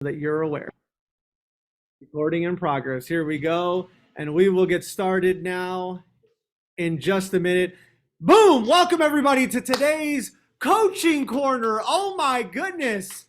that you're aware. Recording in progress. Here we go. And we will get started now in just a minute. Boom! Welcome everybody to today's Coaching Corner. Oh my goodness.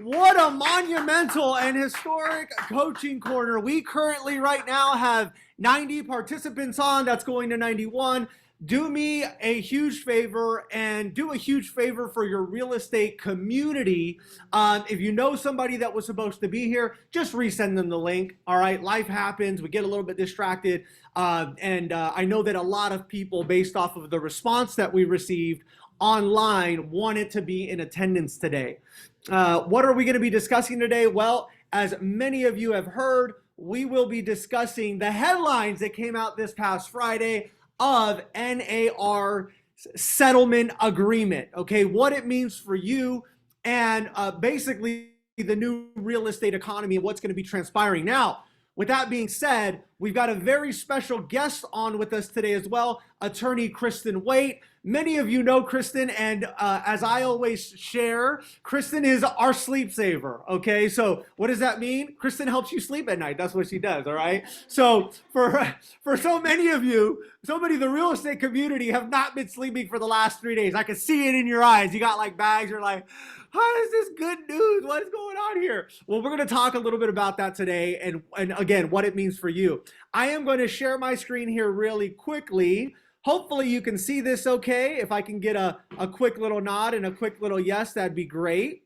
What a monumental and historic Coaching Corner. We currently right now have 90 participants on. That's going to 91. Do me a huge favor and do a huge favor for your real estate community. If you know somebody that was supposed to be here, just resend them the link. All right, life happens. We get a little bit distracted. I know that a lot of people, based off of the response that we received online, wanted to be in attendance today. What are we going to be discussing today? Well, as many of you have heard, we will be discussing the headlines that came out this past Friday of NAR settlement agreement. Okay, what it means for you and basically the new real estate economy and what's going to be transpiring. Now, with that being said, we've got a very special guest on with us today as well, attorney Kristen Waite. Many of you know Kristen, and as I always share, Kristen is our sleep saver, okay? So what does that mean? Kristen helps you sleep at night. That's what she does, all right? So for so many of you, so many of the real estate community have not been sleeping for the last 3 days. I can see it in your eyes. You got like bags, you're like, how is this good news? What is going on here? Well, we're going to talk a little bit about that today and again, what it means for you. I am going to share my screen here really quickly. Hopefully you can see this okay. If I can get a quick little nod and a quick little yes, that'd be great.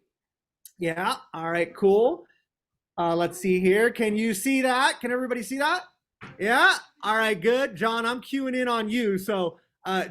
Yeah, all right, cool. Let's see here. Can you see that? Can everybody see that? Yeah, all right, good. John, I'm cueing in on you. So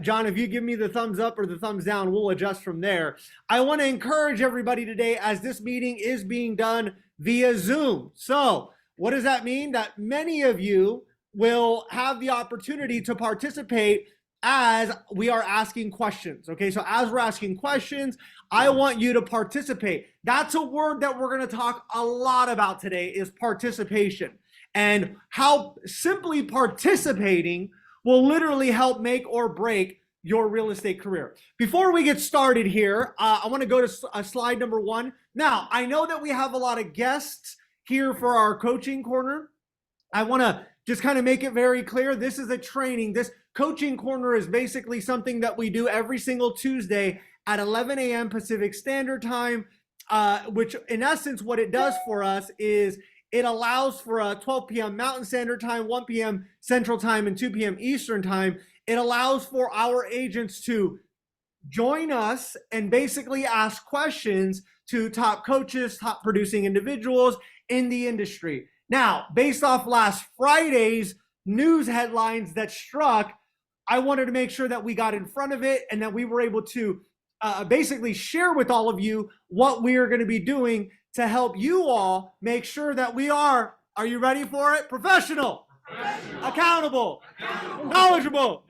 John, if you give me the thumbs up or the thumbs down, we'll adjust from there. I want to encourage everybody today as this meeting is being done via Zoom. So what does that mean? That many of you will have the opportunity to participate as we are asking questions. Okay, so as we're asking questions, I want you to participate. That's a word that we're going to talk a lot about today is participation and how simply participating will literally help make or break your real estate career. Before we get started here, I want to go to slide number 1. Now, I know that we have a lot of guests here for our coaching corner. I want to just kind of make it very clear. This is a training. This coaching corner is basically something that we do every single Tuesday at 11 a.m. Pacific Standard Time, which in essence, what it does for us is it allows for a 12 p.m. Mountain Standard Time, 1 p.m. Central Time, and 2 p.m. Eastern Time. It allows for our agents to join us and basically ask questions to top coaches, top producing individuals in the industry. Now, based off last Friday's news headlines that struck, I wanted to make sure that we got in front of it and that we were able to basically share with all of you what we are going to be doing to help you all make sure that we are you ready for it? Professional, accountable, knowledgeable,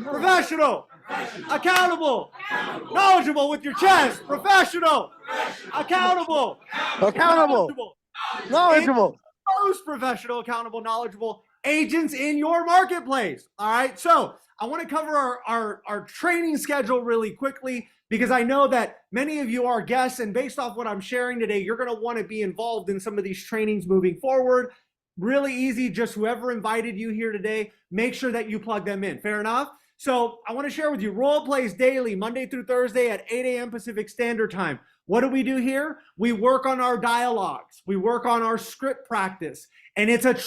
professional, accountable, knowledgeable with your chest, professional, accountable, knowledgeable. Most professional, accountable, knowledgeable agents in your marketplace. All right. So I want to cover our training schedule really quickly because I know that many of you are guests, and based off what I'm sharing today, you're going to want to be involved in some of these trainings moving forward. Really easy. Just whoever invited you here today, make sure that you plug them in. Fair enough? So I want to share with you Role Plays daily, Monday through Thursday at 8 a.m. Pacific Standard Time. What do we do here? We work on our dialogues. We work on our script practice. And it's an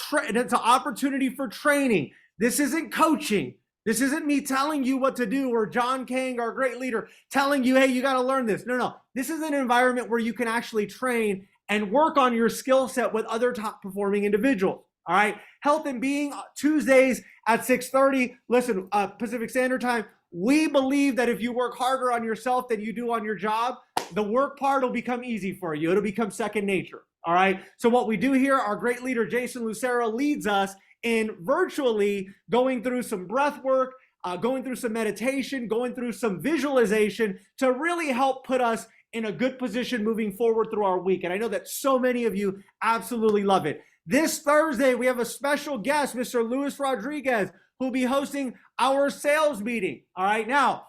opportunity for training. This isn't coaching. This isn't me telling you what to do or John Kang, our great leader, telling you, hey, you got to learn this. No. This is an environment where you can actually train and work on your skill set with other top performing individuals. All right. Health and Being Tuesdays at 6:30. Listen, Pacific Standard Time. We believe that if you work harder on yourself than you do on your job, the work part will become easy for you. It'll become second nature. All right. So what we do here, our great leader, Jason Lucero, leads us in virtually going through some breath work, going through some meditation, going through some visualization to really help put us in a good position moving forward through our week. And I know that so many of you absolutely love it. This Thursday, we have a special guest, Mr. Luis Rodriguez, who'll be hosting our sales meeting. All right. Now,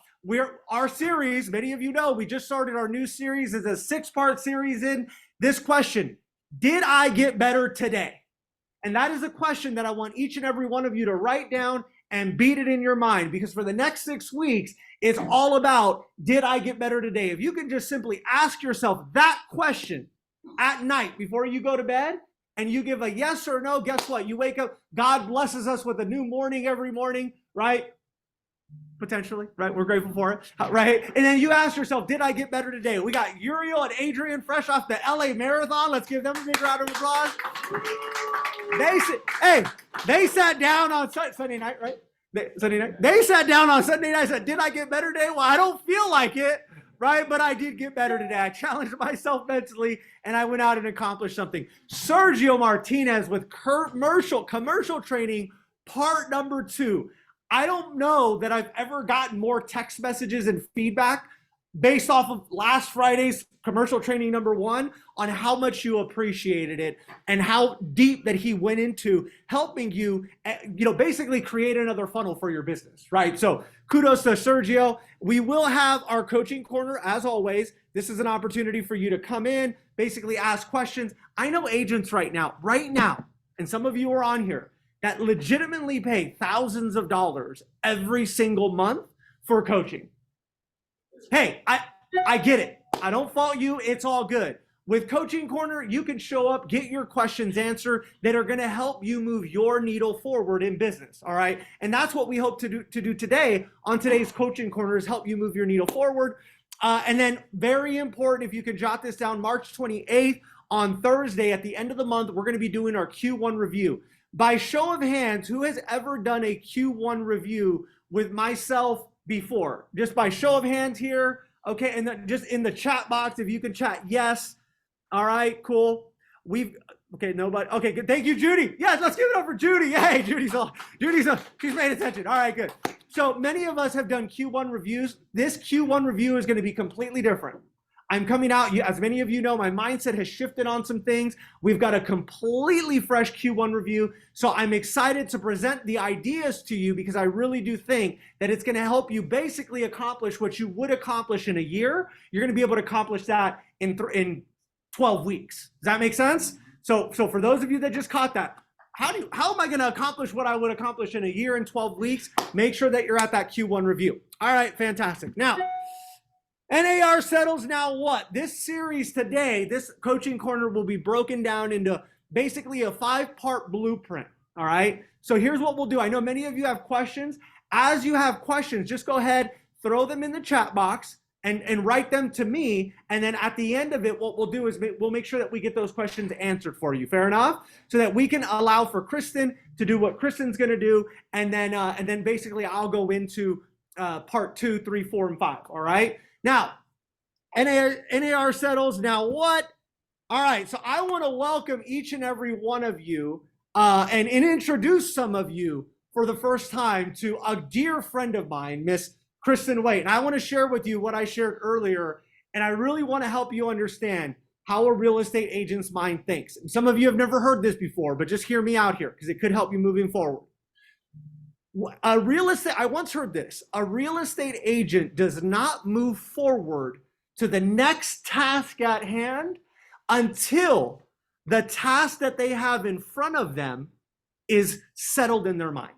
our series, many of you know, we just started our new series. It's a 6-part series in this question. Did I get better today? And that is a question that I want each and every one of you to write down and beat it in your mind, because for the next 6 weeks, it's all about, did I get better today? If you can just simply ask yourself that question at night before you go to bed, and you give a yes or no, guess what? You wake up, God blesses us with a new morning every morning, right? Potentially, right? We're grateful for it, right? And then you ask yourself, did I get better today? We got Uriel and Adrian fresh off the LA Marathon. Let's give them a big round of applause. They sat down on Sunday night, right? They sat down on Sunday night and said, did I get better today? Well, I don't feel like it, right? But I did get better today. I challenged myself mentally, and I went out and accomplished something. Sergio Martinez with commercial training, part number 2. I don't know that I've ever gotten more text messages and feedback based off of last Friday's commercial training number 1 on how much you appreciated it and how deep that he went into helping you, basically create another funnel for your business, right? So kudos to Sergio. We will have our coaching corner as always. This is an opportunity for you to come in, basically ask questions. I know agents right now, and some of you are on here, that legitimately pay thousands of dollars every single month for coaching. Hey, I get it. I don't fault you. It's all good. With Coaching Corner, you can show up, get your questions answered that are going to help you move your needle forward in business. All right. And that's what we hope to do today on today's Coaching Corner, is help you move your needle forward. And then very important, if you can jot this down, March 28th on Thursday at the end of the month, we're going to be doing our Q1 review. By show of hands, who has ever done a Q1 review with myself before? Just by show of hands here. Okay, and then just in the chat box, if you can chat yes. All right, cool. Nobody. Okay, good. Thank you, Judy. Yes, let's give it up for Judy. Yay, she's paying attention. All right, good. So many of us have done Q1 reviews. This Q1 review is going to be completely different. I'm coming out, as many of you know, my mindset has shifted on some things. We've got a completely fresh Q1 review. So I'm excited to present the ideas to you, because I really do think that it's going to help you basically accomplish what you would accomplish in a year. You're going to be able to accomplish that in 12 weeks. Does that make sense? So for those of you that just caught that, how am I going to accomplish what I would accomplish in a year and 12 weeks? Make sure that you're at that Q1 review. All right, fantastic. Now, NAR settles now what? This series today, this Coaching Corner will be broken down into basically a 5-part blueprint, all right? So here's what we'll do. I know many of you have questions. As you have questions, just go ahead, throw them in the chat box and write them to me. And then at the end of it, what we'll do is we'll make sure that we get those questions answered for you. Fair enough? So that we can allow for Kristen to do what Kristen's going to do. And then basically I'll go into part 2, 3, 4, and 5, all right? Now, NAR settles, now what? All right, so I want to welcome each and every one of you and introduce some of you for the first time to a dear friend of mine, Miss Kristen Waite. And I want to share with you what I shared earlier, and I really want to help you understand how a real estate agent's mind thinks. And some of you have never heard this before, but just hear me out here, because it could help you moving forward. I once heard this: a real estate agent does not move forward to the next task at hand until the task that they have in front of them is settled in their mind.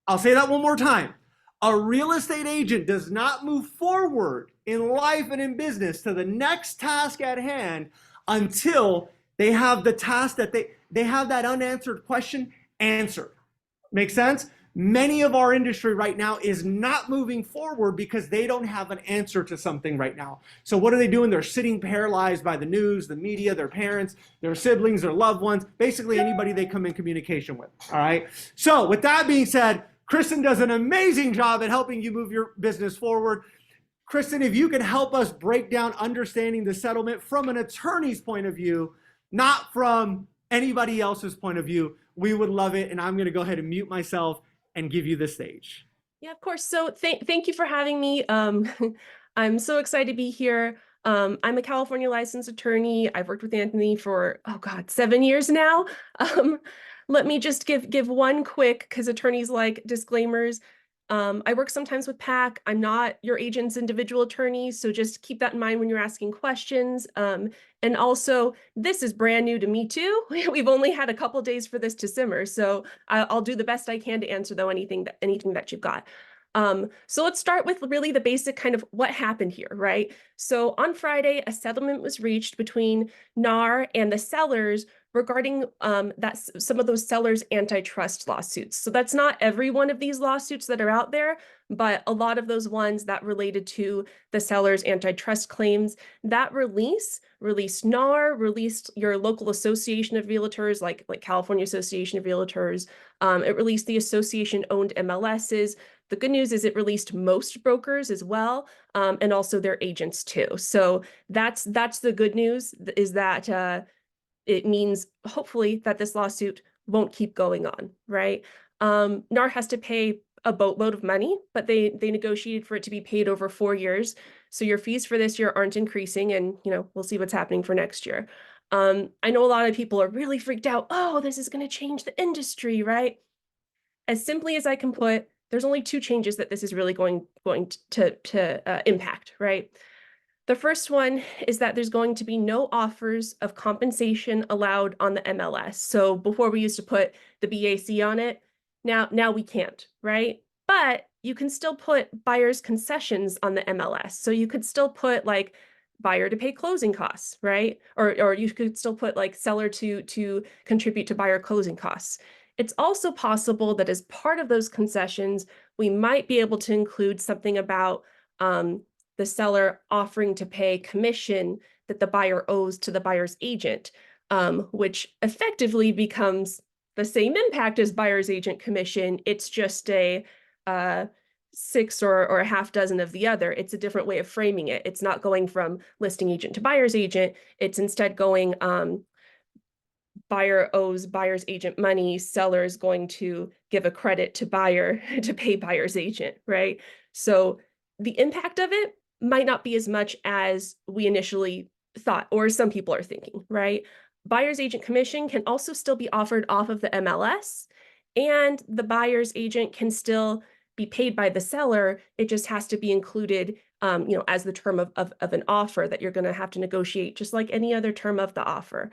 I'll say that one more time. A real estate agent does not move forward in life and in business to the next task at hand until they have the task that they have that unanswered question answered. Make sense? Many of our industry right now is not moving forward because they don't have an answer to something right now. So what are they doing? They're sitting paralyzed by the news, the media, their parents, their siblings, their loved ones, basically anybody they come in communication with. All right. So with that being said, Kristen does an amazing job at helping you move your business forward. Kristen, if you could help us break down understanding the settlement from an attorney's point of view, not from anybody else's point of view, we would love it. And I'm going to go ahead and mute myself and give you the stage. Yeah, of course. So thank you for having me. I'm so excited to be here. I'm a California licensed attorney. I've worked with Anthony for, 7 years now. Let me just give one quick, because attorneys like disclaimers. I work sometimes with PAC. I'm not your agent's individual attorney, so just keep that in mind when you're asking questions. And also, this is brand new to me too. We've only had a couple days for this to simmer, so I'll do the best I can to answer though anything that you've got. So let's start with really the basic kind of what happened here, right? So on Friday, a settlement was reached between NAR and the sellers regarding some of those sellers' antitrust lawsuits. So that's not every one of these lawsuits that are out there, but a lot of those ones that related to the sellers' antitrust claims. That released NAR, released your local association of realtors, like California Association of Realtors. It released the association-owned MLSs. The good news is it released most brokers as well, and also their agents too. So that's the good news, is that it means hopefully that this lawsuit won't keep going on, right? NAR has to pay a boatload of money, but they negotiated for it to be paid over 4 years. So your fees for this year aren't increasing, and we'll see what's happening for next year. I know a lot of people are really freaked out. Oh, this is going to change the industry, right? As simply as I can put, there's only 2 changes that this is really going to impact, right? The first one is that there's going to be no offers of compensation allowed on the MLS. So before we used to put the BAC on it, now we can't, right? But you can still put buyer's concessions on the MLS. So you could still put like buyer to pay closing costs, right? Or you could still put like seller to contribute to buyer closing costs. It's also possible that as part of those concessions, we might be able to include something about the seller offering to pay commission that the buyer owes to the buyer's agent, which effectively becomes the same impact as buyer's agent commission. It's just a 6 or a half dozen of the other. It's a different way of framing it. It's not going from listing agent to buyer's agent. It's instead going buyer owes buyer's agent money, seller is going to give a credit to buyer to pay buyer's agent, right? So the impact of it might not be as much as we initially thought, or some people are thinking, right? Buyer's agent commission can also still be offered off of the MLS, and the buyer's agent can still be paid by the seller. It just has to be included, as the term of an offer that you're going to have to negotiate, just like any other term of the offer.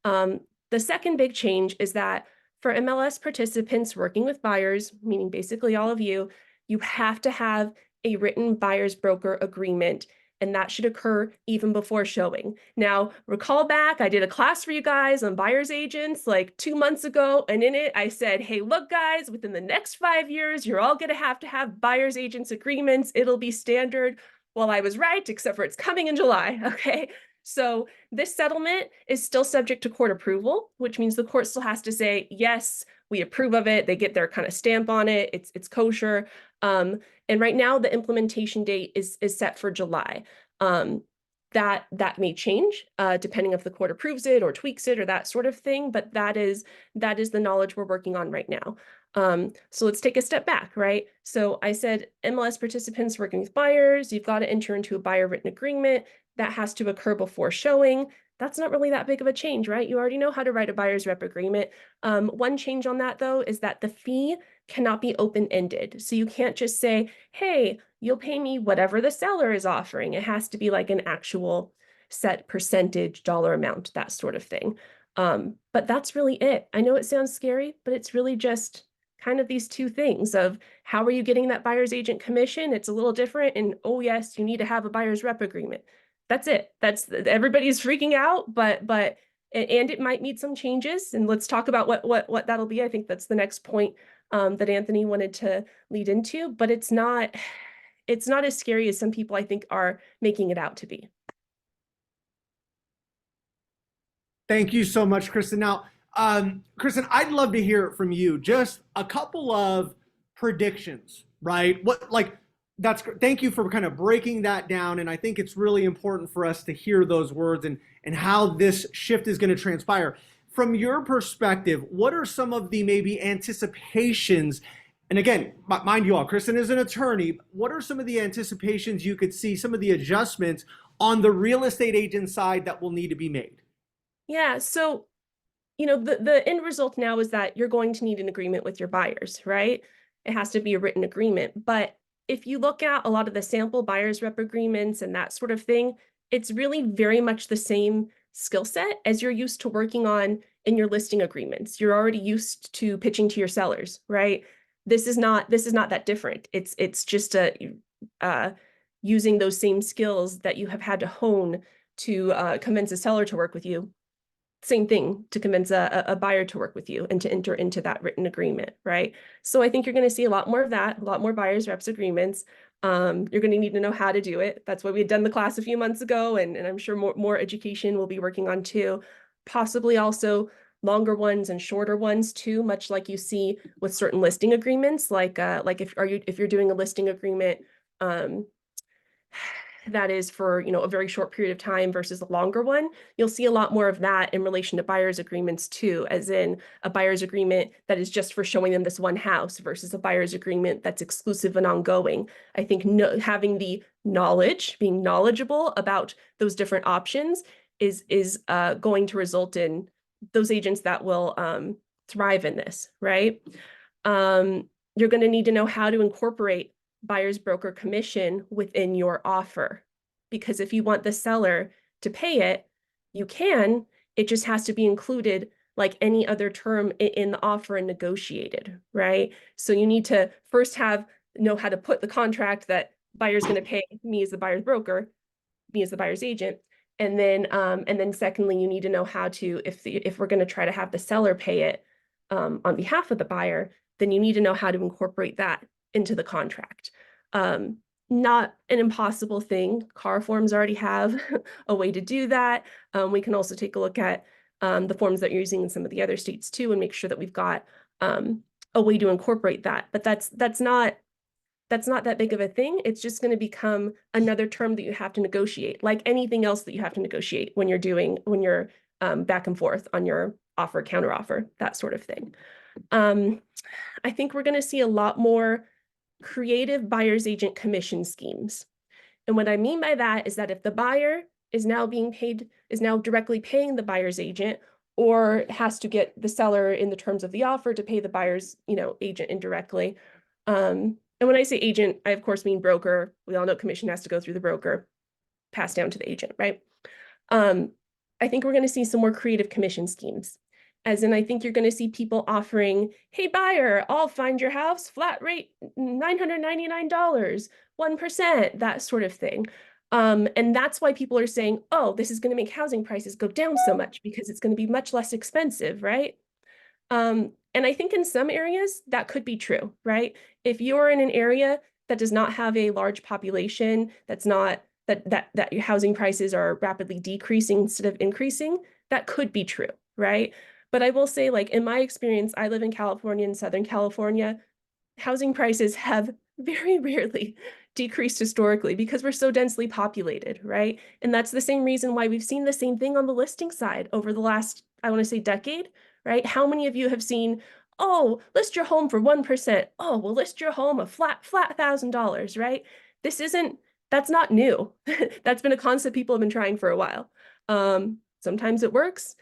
The second big change is that for MLS participants working with buyers, meaning basically all of you, you have to have a written buyer's broker agreement, and that should occur even before showing. Now, recall back, I did a class for you guys on buyer's agents like 2 months ago, and in it I said, hey, look guys, within the next 5 years, you're all gonna have to have buyer's agents agreements. It'll be standard. Well, I was right, except for it's coming in July, okay? So this settlement is still subject to court approval, which means the court still has to say, yes, we approve of it. They get their kind of stamp on it. It's kosher. And right now the implementation date is set for July. That may change depending if the court approves it or tweaks it or that sort of thing, but that is the knowledge we're working on right now. So let's take a step back, right? So I said MLS participants working with buyers, you've got to enter into a buyer written agreement. That has to occur before showing. That's not really that big of a change, right? You already know how to write a buyer's rep agreement. One change on that, though, is that the fee cannot be open-ended. So you can't just say, hey, you'll pay me whatever the seller is offering. It has to be like an actual set percentage dollar amount, that sort of thing. But that's really it. I know it sounds scary, but it's really just kind of these 2 things of how are you getting that buyer's agent commission? It's a little different. And oh, yes, you need to have a buyer's rep agreement. That's it. Everybody's freaking out, but it might need some changes, and let's talk about what that'll be. I think that's the next point that Anthony wanted to lead into, but it's not as scary as some people I think are making it out to be. Thank you so much, Kristen. Now, Kristen, I'd love to hear it from you. Just a couple of predictions, right? Thank you for kind of breaking that down. And I think it's really important for us to hear those words and how this shift is going to transpire. From your perspective, what are some of the maybe anticipations? And again, mind you all, Kristen is an attorney. What are some of the anticipations you could see, some of the adjustments on the real estate agent side that will need to be made? Yeah, so the end result now is that you're going to need an agreement with your buyers, right? it has to be a written agreement. But if you look at a lot of the sample buyer's rep agreements and that sort of thing, it's really very much the same skill set as you're used to working on in your listing agreements. You're already used to pitching to your sellers, right? This is not that different. It's just using those same skills that you have had to hone to convince a seller to work with you. Same thing to convince a buyer to work with you and to enter into that written agreement, right? So I think you're going to see a lot more of that, a lot more buyers reps agreements. You're going to need to know how to do it. That's why we had done the class a few months ago, and I'm sure more education we'll be working on too. Possibly also longer ones and shorter ones too, much like you see with certain listing agreements. Like if you're doing a listing agreement, that is for, a very short period of time versus a longer one, you'll see a lot more of that in relation to buyer's agreements too, as in a buyer's agreement that is just for showing them this one house versus a buyer's agreement that's exclusive and ongoing. I think having the knowledge, being knowledgeable about those different options is going to result in those agents that will thrive in this, right? You're going to need to know how to incorporate buyer's broker commission within your offer. Because if you want the seller to pay it, you can. It just has to be included like any other term in the offer and negotiated, right? So you need to first know how to put the contract that buyer's going to pay me as the buyer's broker, me as the buyer's agent. And then secondly, you need to know how to, if we're going to try to have the seller pay it on behalf of the buyer, then you need to know how to incorporate that into the contract. Not an impossible thing. CAR forms already have a way to do that. We can also take a look at the forms that you're using in some of the other states too, and make sure that we've got a way to incorporate that. But that's not that big of a thing. It's just going to become another term that you have to negotiate, like anything else that you have to negotiate when you're back and forth on your offer, counter offer, that sort of thing. I think we're going to see a lot more creative buyer's agent commission schemes. And what I mean by that is that if the buyer is now directly paying the buyer's agent, or has to get the seller in the terms of the offer to pay the buyer's, agent indirectly. And when I say agent, I of course mean broker. We all know commission has to go through the broker, pass down to the agent, right? I think we're going to see some more creative commission schemes. As in, I think you're going to see people offering, hey, buyer, I'll find your house, flat rate, $999, 1%, that sort of thing. And that's why people are saying, oh, this is going to make housing prices go down so much because it's going to be much less expensive, right? And I think in some areas that could be true, right? If you're in an area that does not have a large population, that your housing prices are rapidly decreasing instead of increasing, that could be true, right? But I will say, like, in my experience, I live in California, in Southern California, housing prices have very rarely decreased historically because we're so densely populated, right? And that's the same reason why we've seen the same thing on the listing side over the last, I want to say, decade, right? How many of you have seen, oh, list your home for 1%. Oh, we'll list your home a flat $1,000, right? That's not new. That's been a concept people have been trying for a while. Sometimes it works.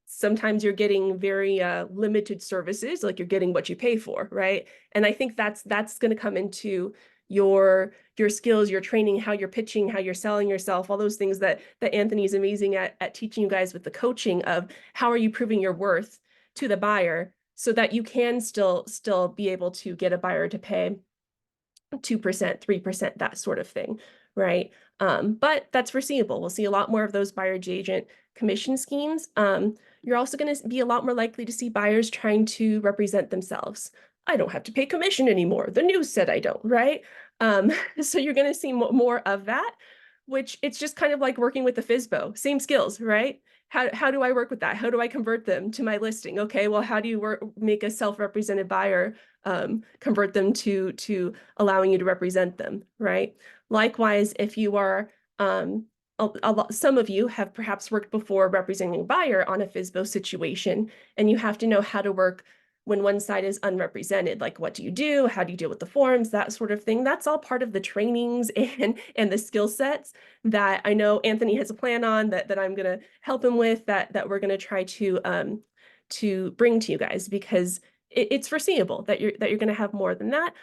Sometimes you're getting very limited services, like you're getting what you pay for, right? And I think that's going to come into your skills, your training, how you're pitching, how you're selling yourself, all those things that Anthony's amazing at teaching you guys with the coaching of how are you proving your worth to the buyer so that you can still be able to get a buyer to pay 2%, 3%, that sort of thing, right? But that's foreseeable. We'll see a lot more of those buyer agent commission schemes. You're also going to be a lot more likely to see buyers trying to represent themselves. I don't have to pay commission anymore. The news said I don't, right? So you're going to see more of that, which it's just kind of like working with the FSBO, same skills, right? How do I work with that? How do I convert them to my listing? Okay, well, how do you make a self-represented buyer convert them to allowing you to represent them, right? Likewise, if you are, some of you have perhaps worked before representing a buyer on a FSBO situation, and you have to know how to work when one side is unrepresented, like what do you do? How do you deal with the forms? That sort of thing. That's all part of the trainings and the skill sets that I know Anthony has a plan on that I'm going to help him with, that we're going to try to bring to you guys, because it's foreseeable that you're going to have more than that.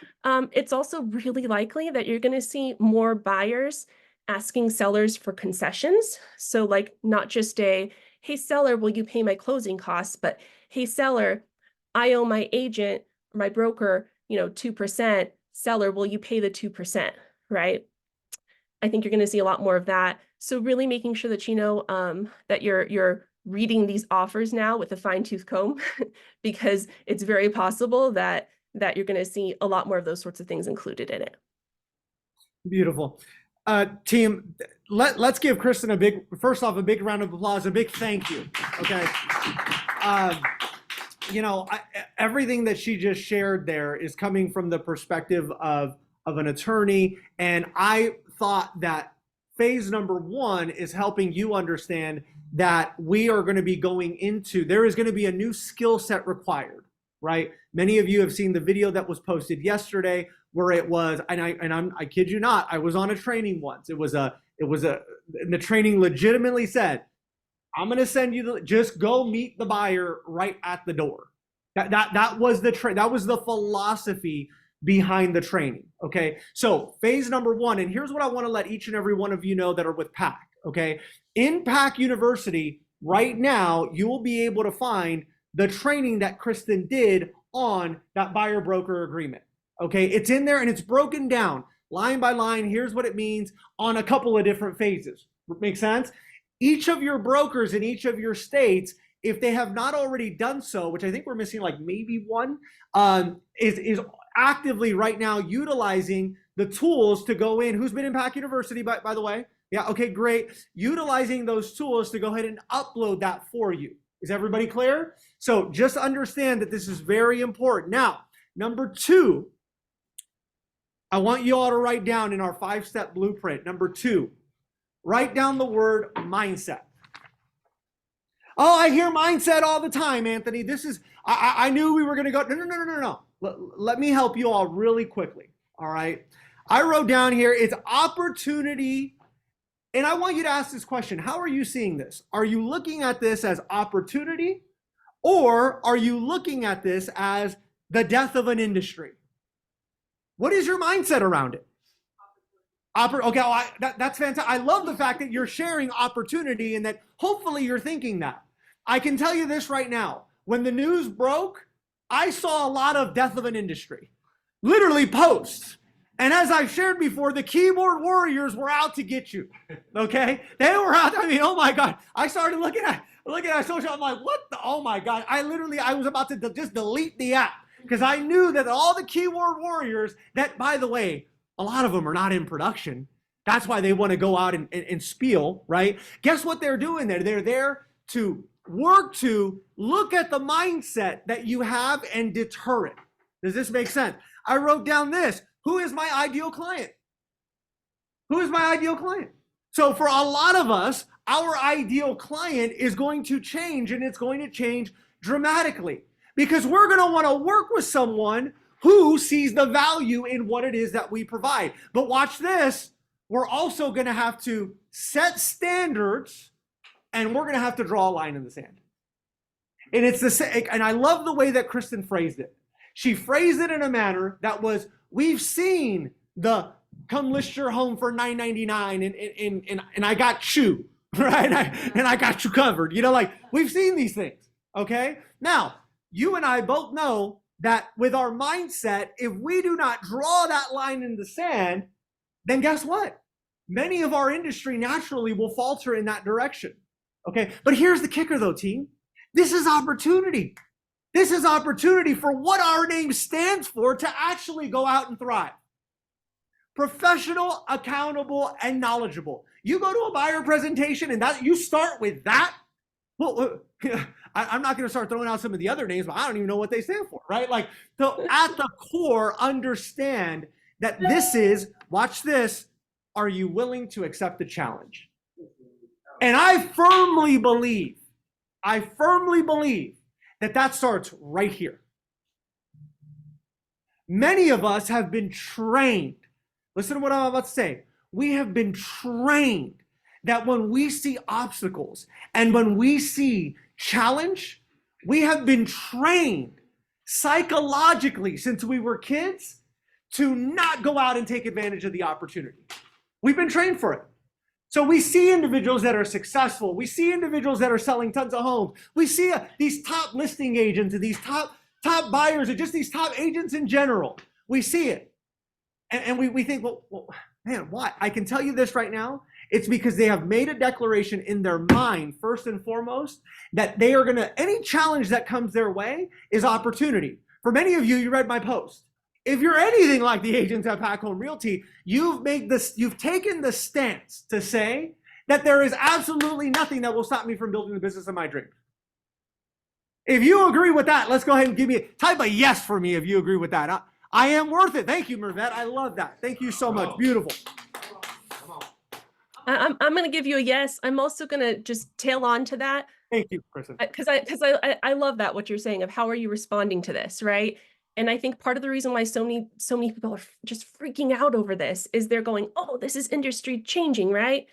It's also really likely that you're going to see more buyers asking sellers for concessions. So like not just a, hey seller, will you pay my closing costs? But hey seller, I owe my agent, my broker, 2%. Seller, will you pay the 2%? Right? I think you're going to see a lot more of that. So really making sure that that you're reading these offers now with a fine-tooth comb, because it's very possible that you're going to see a lot more of those sorts of things included in it. Beautiful. Team, let's give Kristen first off, a big round of applause, a big thank you. Okay. Everything that she just shared there is coming from the perspective of an attorney. And I thought that phase number one is helping you understand that we are going to be there is going to be a new skill set required, right? Many of you have seen the video that was posted yesterday where it was, I kid you not, I was on a training once. And the training legitimately said, I'm going to send you just go meet the buyer right at the door. That was the philosophy behind the training. Okay. So phase number one, and here's what I want to let each and every one of you know that are with PAC. Okay. In PAC University right now, you will be able to find the training that Kristen did on that buyer broker agreement. Okay. It's in there and it's broken down line by line. Here's what it means on a couple of different phases. Make sense? Each of your brokers in each of your states, if they have not already done so, which I think we're missing like maybe one, is actively right now utilizing the tools to go in. Who's been in PAC University, by the way? Yeah, okay, great. Utilizing those tools to go ahead and upload that for you. Is everybody clear? So just understand that this is very important. Now, number two, I want you all to write down in our 5-step blueprint. Number two, write down the word mindset. Oh, I hear mindset all the time, Anthony. I knew we were going to go. No. Let me help you all really quickly. All right. I wrote down here, it's opportunity. And I want you to ask this question. How are you seeing this? Are you looking at this as opportunity, or are you looking at this as the death of an industry? What is your mindset around it? Okay, that's fantastic. I love the fact that you're sharing opportunity and that hopefully you're thinking that. I can tell you this right now. When the news broke, I saw a lot of death of an industry, literally posts. And as I've shared before, the keyboard warriors were out to get you. Okay, they were out. I mean, oh my God! I started looking at social. I'm like, what the? Oh my God! I was about to just delete the app because I knew that all the keyboard warriors. That, by the way, a lot of them are not in production. That's why they want to go out and spiel, right? Guess what they're doing there? They're there to work to look at the mindset that you have and deter it. Does this make sense? I wrote down this. Who is my ideal client? Who is my ideal client? So for a lot of us, our ideal client is going to change, and it's going to change dramatically because we're going to want to work with someone who sees the value in what it is that we provide. But watch this. We're also going to have to set standards, and we're going to have to draw a line in the sand. And it's the same. And I love the way that Kristen phrased it. She phrased it in a manner that was, we've seen the come list your home for $9.99 and I got you, right? And I got you covered. Like we've seen these things, okay? Now, you and I both know that with our mindset, if we do not draw that line in the sand, then guess what? Many of our industry naturally will falter in that direction, okay? But here's the kicker though, team. This is opportunity. This is opportunity for what our name stands for to actually go out and thrive. Professional, accountable, and knowledgeable. You go to a buyer presentation and that you start with that. Well, I'm not going to start throwing out some of the other names, but I don't even know what they stand for, right? Like, so at the core, understand that this is, watch this, are you willing to accept the challenge? And I firmly believe that starts right here. Many of us have been trained. Listen to what I'm about to say. We have been trained that when we see obstacles and when we see challenge, we have been trained psychologically since we were kids to not go out and take advantage of the opportunity. We've been trained for it. So we see individuals that are successful. We see individuals that are selling tons of homes. We see these top listing agents and these top buyers and just these top agents in general. We see it. And we think, well, man, why? I can tell you this right now. It's because they have made a declaration in their mind, first and foremost, that they are going to, any challenge that comes their way is opportunity. For many of you, you read my post. If you're anything like the agents at Pac Home Realty, you've taken the stance to say that there is absolutely nothing that will stop me from building the business of my dreams. If you agree with that, let's go ahead and type a yes for me if you agree with that. I am worth it. Thank you, Mervet. I love that. Thank you so much. Beautiful. I'm going to give you a yes. I'm also going to just tail on to that. Thank you, Kristen. Because I love that, what you're saying of how are you responding to this, right? And I think part of the reason why so many people are just freaking out over this is they're going, oh, this is industry changing, right?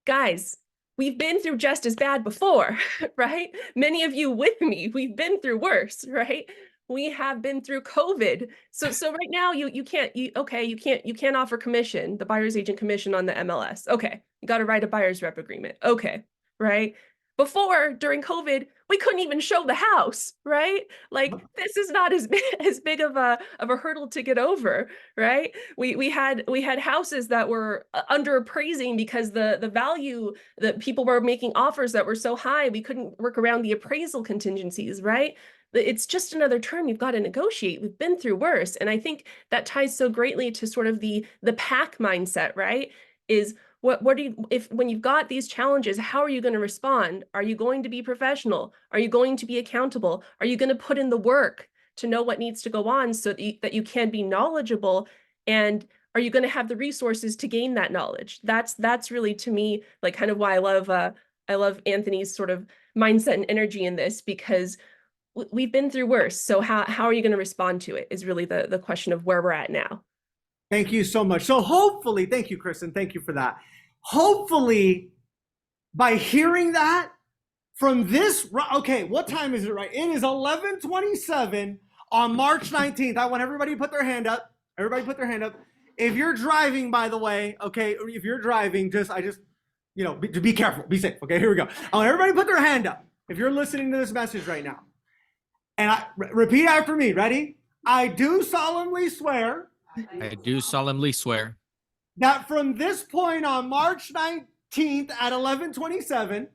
Guys, we've been through just as bad before, right? Many of you with me, we've been through worse, right? We have been through COVID. So right now you can't offer commission, the buyer's agent commission on the MLS. Okay, you got to write a buyer's rep agreement. Okay, right? Before, during COVID, we couldn't even show the house, right? Like, this is not as big of a hurdle to get over, right? We had houses that were under appraising because the value that people were making offers that were so high, we couldn't work around the appraisal contingencies, right? It's just another term you've got to negotiate. We've been through worse. And I think that ties so greatly to sort of the pack mindset, right? Is what do you, when you've got these challenges, how are you going to respond? Are you going to be professional? Are you going to be accountable? Are you going to put in the work to know what needs to go on so that you can be knowledgeable? And are you going to have the resources to gain that knowledge? That's really, to me, like kind of why I love Anthony's sort of mindset and energy in this, because we've been through worse. So how are you going to respond to it is really the question of where we're at now. Thank you so much. So hopefully, thank you, Kristen. Thank you for that. Hopefully, by hearing that from this, okay, what time is it right? It is 11:27 on March 19th. I want everybody to put their hand up. Everybody put their hand up. If you're driving, by the way, okay, if you're driving, be careful, be safe. Okay, here we go. I want everybody to put their hand up if you're listening to this message right now. And repeat after me. Ready? I do solemnly swear. I do solemnly swear that from this point on March 19th at 11:27.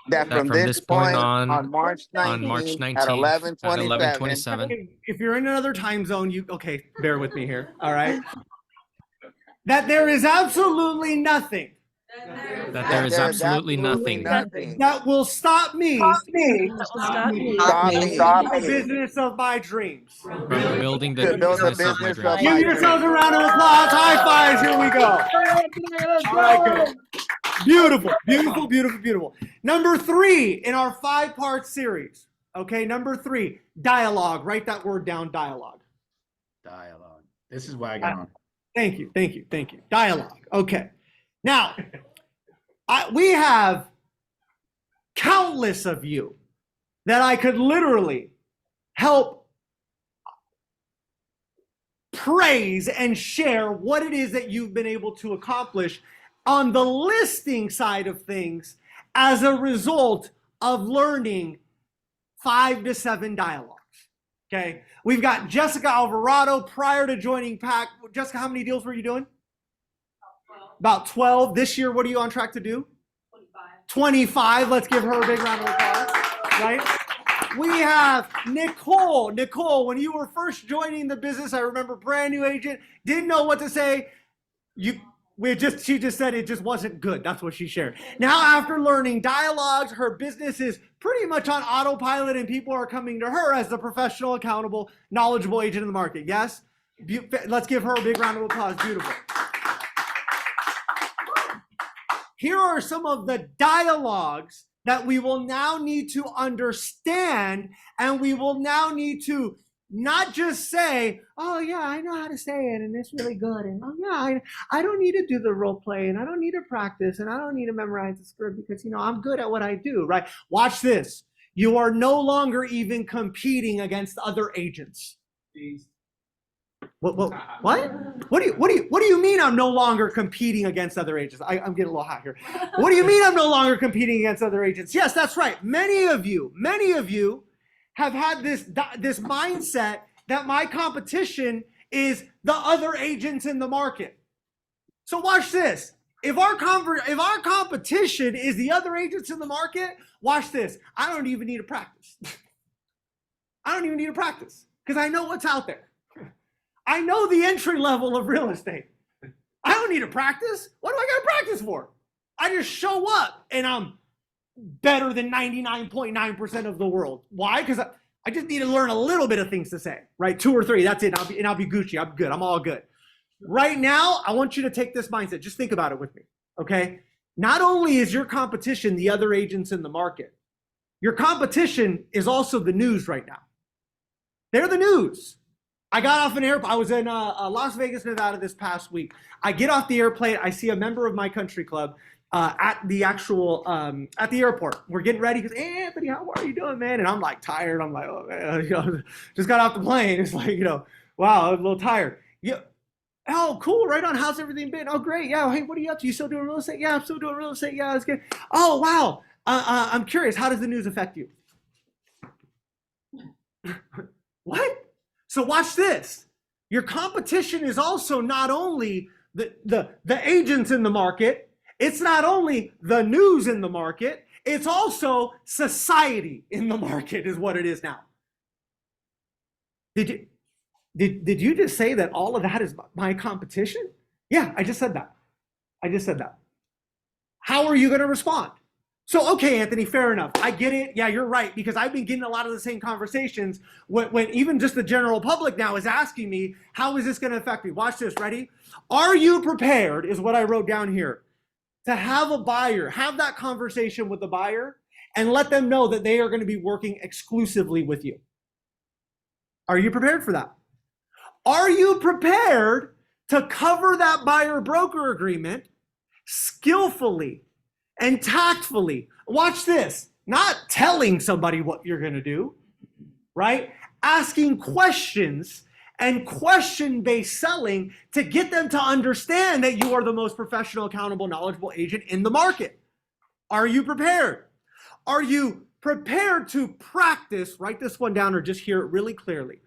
That from this point on March 19th at 11:27. If you're in another time zone, bear with me here. All right. That there is absolutely nothing. That there is absolutely nothing that will stop me Stop the business of my dreams. from building the business of my dreams. Give yourselves a round of applause. High fives. Here we go. All right, good. Beautiful, beautiful, beautiful, beautiful. Number 3 in our 5-part series. Okay, number 3, dialogue. Write that word down, dialogue. Dialogue. This is why I got on. Thank you, thank you, thank you. Dialogue. Okay. Now, we have countless of you that I could literally help praise and share what it is that you've been able to accomplish on the listing side of things as a result of learning 5 to 7 dialogues. Okay, we've got Jessica Alvarado prior to joining PAC. Jessica, how many deals were you doing? About 12. This year, what are you on track to do? 25. Let's give her a big round of applause, right? We have Nicole. Nicole, when you were first joining the business, I remember brand new agent, didn't know what to say. She just said it just wasn't good. That's what she shared. Now, after learning dialogues, her business is pretty much on autopilot and people are coming to her as the professional, accountable, knowledgeable agent in the market. Yes? Let's give her a big round of applause. Beautiful. Here are some of the dialogues that we will now need to understand, and we will now need to not just say, oh yeah, I know how to say it and it's really good, and oh yeah, I don't need to do the role play, and I don't need to practice, and I don't need to memorize the script because I'm good at what I do, right? Watch this. You are no longer even competing against other agents. What? What do you mean I'm no longer competing against other agents? I'm getting a little hot here. What do you mean I'm no longer competing against other agents? Yes, that's right. Many of you have had this mindset that my competition is the other agents in the market. So watch this. If our competition is the other agents in the market, watch this. I don't even need to practice. I don't even need to practice because I know what's out there. I know the entry level of real estate. I don't need to practice. What do I got to practice for? I just show up and I'm better than 99.9% of the world. Why? Because I just need to learn a little bit of things to say, right? 2 or 3, that's it. I'll be Gucci. I'm good. I'm all good. Right now, I want you to take this mindset. Just think about it with me, okay? Not only is your competition the other agents in the market, your competition is also the news right now. They're the news. I got off an airplane. I was in Las Vegas, Nevada this past week. I get off the airplane. I see a member of my country club at the airport. We're getting ready. He goes, "Hey, Anthony, how are you doing, man?" And I'm like tired. I'm like, "Oh man, just got off the plane." It's like, wow, I'm a little tired. Yeah. Oh, cool. Right on. How's everything been? Oh, great. Yeah. Hey, what are you up to? You still doing real estate? Yeah, I'm still doing real estate. Yeah, that's good. Oh, wow. I'm curious. How does the news affect you? What? So watch this. Your competition is also not only the agents in the market. It's not only the news in the market. It's also society in the market is what it is now. Did you just say that all of that is my competition? Yeah, I just said that. How are you going to respond? So, okay, Anthony, fair enough. I get it. Yeah, you're right. Because I've been getting a lot of the same conversations when even just the general public now is asking me, how is this going to affect me? Watch this. Ready? Are you prepared, is what I wrote down here, to have a buyer, have that conversation with the buyer and let them know that they are going to be working exclusively with you? Are you prepared for that? Are you prepared to cover that buyer-broker agreement skillfully and tactfully? Watch this. Not telling somebody what you're going to do, right? Asking questions and question-based selling to get them to understand that you are the most professional, accountable, knowledgeable agent in the market. Are you prepared? Are you prepared to practice? Write this one down or just hear it really clearly.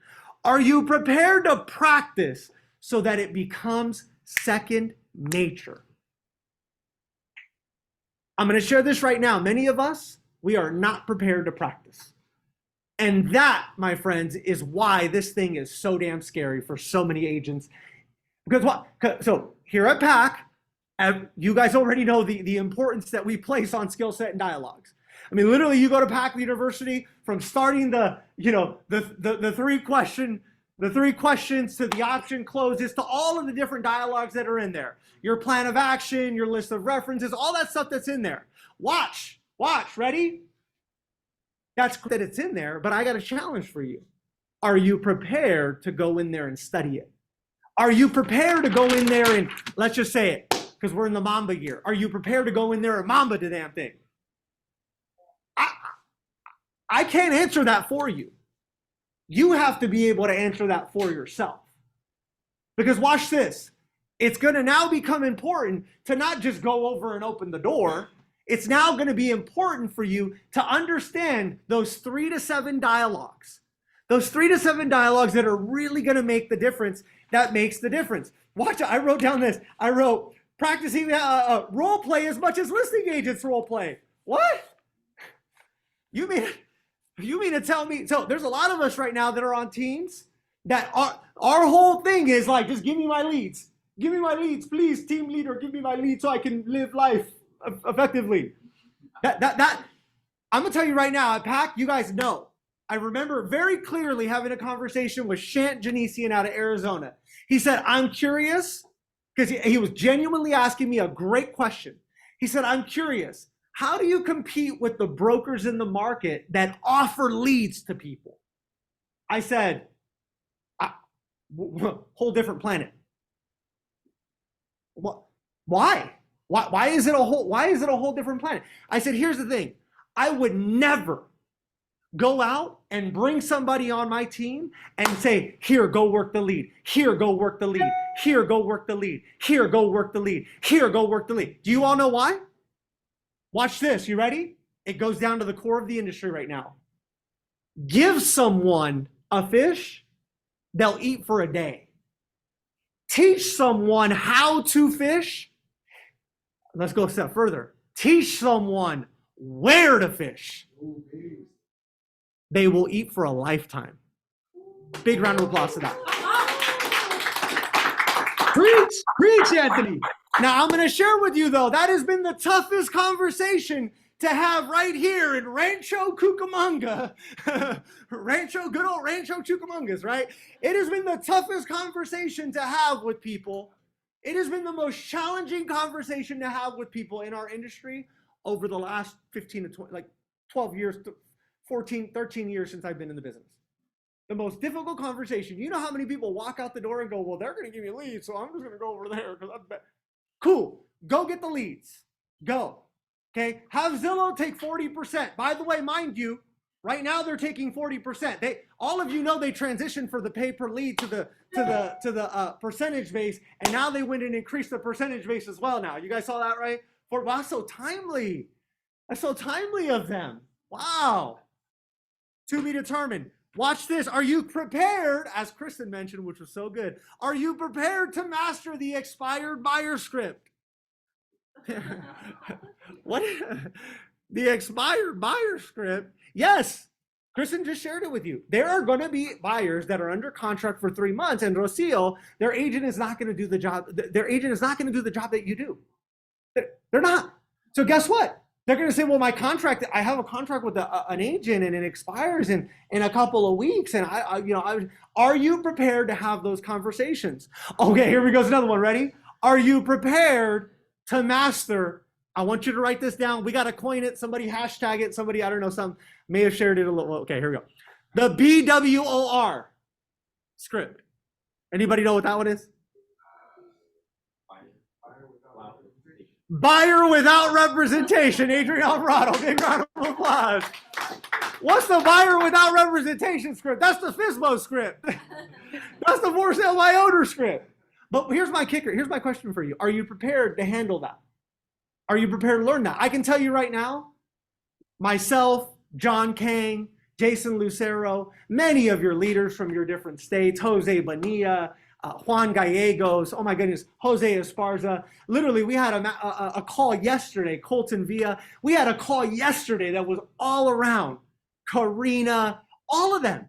Are you prepared to practice so that it becomes second nature? I'm going to share this right now. Many of us, we are not prepared to practice. And that, my friends, is why this thing is so damn scary for so many agents. Because what? So here at PAC, you guys already know the importance that we place on skill set and dialogues. I mean, literally, you go to PAC University from starting the 3 questions to the option closes to all of the different dialogues that are in there. Your plan of action, your list of references, all that stuff that's in there. Watch, ready? That's that it's in there, but I got a challenge for you. Are you prepared to go in there and study it? Are you prepared to go in there and, let's just say it, because we're in the Mamba year. Are you prepared to go in there and Mamba the damn thing? I can't answer that for you. You have to be able to answer that for yourself. Because watch this. It's going to now become important to not just go over and open the door. It's now going to be important for you to understand those 3 to 7 dialogues. Those 3 to 7 dialogues that are really going to make the difference. That makes the difference. Watch it. I wrote down this. I wrote, practicing role play as much as listing agents role play. What? You mean to tell me? So there's a lot of us right now that are on teams that our whole thing is like, just give me my leads. Give me my leads, please, team leader. Give me my leads so I can live life effectively. That I'm gonna tell you right now at PAC, you guys know. I remember very clearly having a conversation with Shant Janesian out of Arizona. He said, "I'm curious," because he was genuinely asking me a great question. He said, "I'm curious. How do you compete with the brokers in the market that offer leads to people?" I said, whole different planet. Why? Why is it a whole different planet? I said, here's the thing. I would never go out and bring somebody on my team and say, here, go work the lead. Here, go work the lead. Here, go work the lead. Here, go work the lead. Here, go work the lead. Do you all know why? Watch this. You ready? It goes down to the core of the industry right now. Give someone a fish, they'll eat for a day. Teach someone how to fish. Let's go a step further. Teach someone where to fish. They will eat for a lifetime. Big round of applause to that. Preach, Anthony. Now, I'm going to share with you, though, that has been the toughest conversation to have right here in Rancho Cucamonga. Good old Rancho Cucamongas, right? It has been the toughest conversation to have with people. It has been the most challenging conversation to have with people in our industry over the last 15 to 20, like 12 years, 14, 13 years since I've been in the business. The most difficult conversation. You know how many people walk out the door and go, well, they're going to give me leads, so I'm just going to go over there because that's bad. Cool. Go get the leads. Go. Okay. Have Zillow take 40%. By the way, mind you, right now they're taking 40%. All of you know they transitioned for the pay per lead to the percentage base, and now they went and increased the percentage base as well. Now you guys saw that, right? Wow, that's so timely. That's so timely of them. Wow. To be determined. Watch this. Are you prepared, as Kristen mentioned, which was so good, are you prepared to master the expired buyer script? What? The expired buyer script? Yes. Kristen just shared it with you. There are going to be buyers that are under contract for 3 months, and Rocio, their agent is not going to do the job. Their agent is not going to do the job that you do. They're not. So guess what? They're going to say, well, my contract, I have a contract with an agent and it expires in a couple of weeks. And are you prepared to have those conversations? Okay, here we go. Another one. Ready? Are you prepared to master? I want you to write this down. We got to coin it. Somebody hashtag it. Somebody, I don't know, some may have shared it a little. Okay, here we go. The BWOR script. Anybody know what that one is? Buyer without representation. Adrian Alvarado, big round of applause. What's the buyer without representation script? That's the FSBO script. That's the for sale by owner script. But here's my kicker. Here's my question for you. Are you prepared to handle that? Are you prepared to learn that? I can tell you right now, myself, John Kang, Jason Lucero, many of your leaders from your different states, Jose Bonilla, Juan Gallegos, oh my goodness, Jose Esparza. Literally, we had a call yesterday, Colton Villa. We had a call yesterday that was all around. Karina, all of them.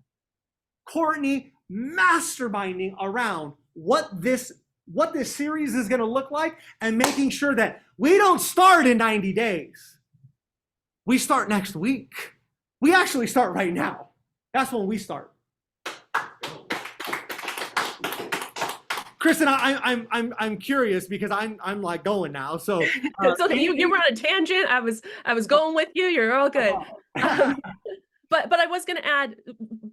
Courtney, masterminding around what this series is going to look like and making sure that we don't start in 90 days. We start next week. We actually start right now. That's when we start. Kristen, I'm curious because I'm like going now. So it's okay. You were on a tangent. I was going with you. You're all good. But I was going to add.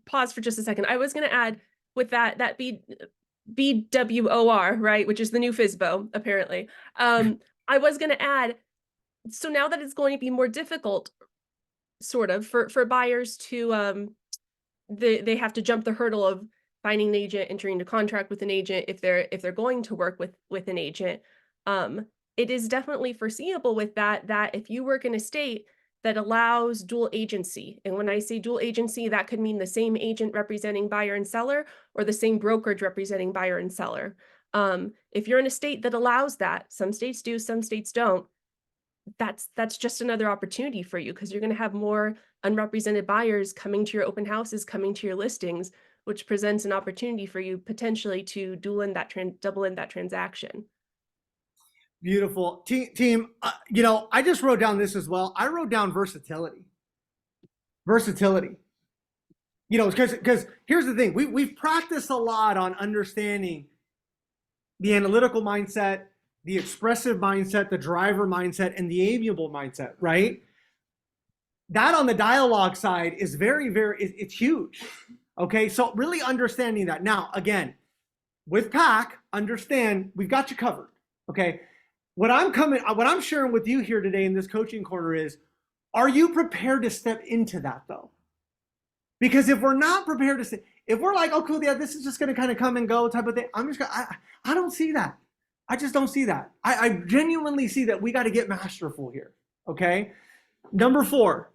Pause for just a second. I was going to add with that BWOR, right, which is the new FSBO apparently. I was going to add. So now that it's going to be more difficult, sort of for buyers to they have to jump the hurdle of finding an agent, entering into contract with an agent if they're going to work with an agent. It is definitely foreseeable with that if you work in a state that allows dual agency, and when I say dual agency, that could mean the same agent representing buyer and seller or the same brokerage representing buyer and seller. If you're in a state that allows that, some states do, some states don't, that's just another opportunity for you because you're going to have more unrepresented buyers coming to your open houses, coming to your listings, which presents an opportunity for you potentially to double in that transaction. Beautiful. Team, I just wrote down this as well. I wrote down versatility. Versatility. Because here's the thing. We've practiced a lot on understanding the analytical mindset, the expressive mindset, the driver mindset, and the amiable mindset, right? That on the dialogue side is very, it's huge. Okay, so really understanding that. Now, again, with PAC, understand we've got you covered. Okay, what I'm sharing with you here today in this coaching corner is, are you prepared to step into that though? Because if we're not prepared to say, if we're like, oh, cool, yeah, this is just going to kind of come and go type of thing, I don't see that. I just don't see that. I genuinely see that we got to get masterful here. Okay. Number 4,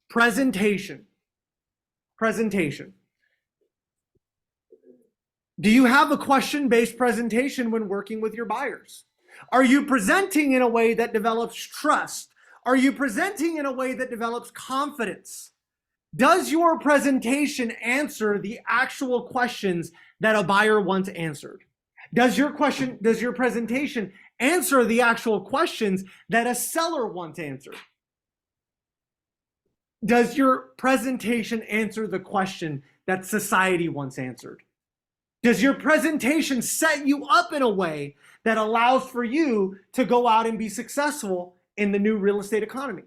presentation. Presentation. Do you have a question-based presentation when working with your buyers? Are you presenting in a way that develops trust? Are you presenting in a way that develops confidence? Does your presentation answer the actual questions that a buyer wants answered? Does your presentation answer the actual questions that a seller wants answered? Does your presentation answer the question that society wants answered? Does your presentation set you up in a way that allows for you to go out and be successful in the new real estate economy?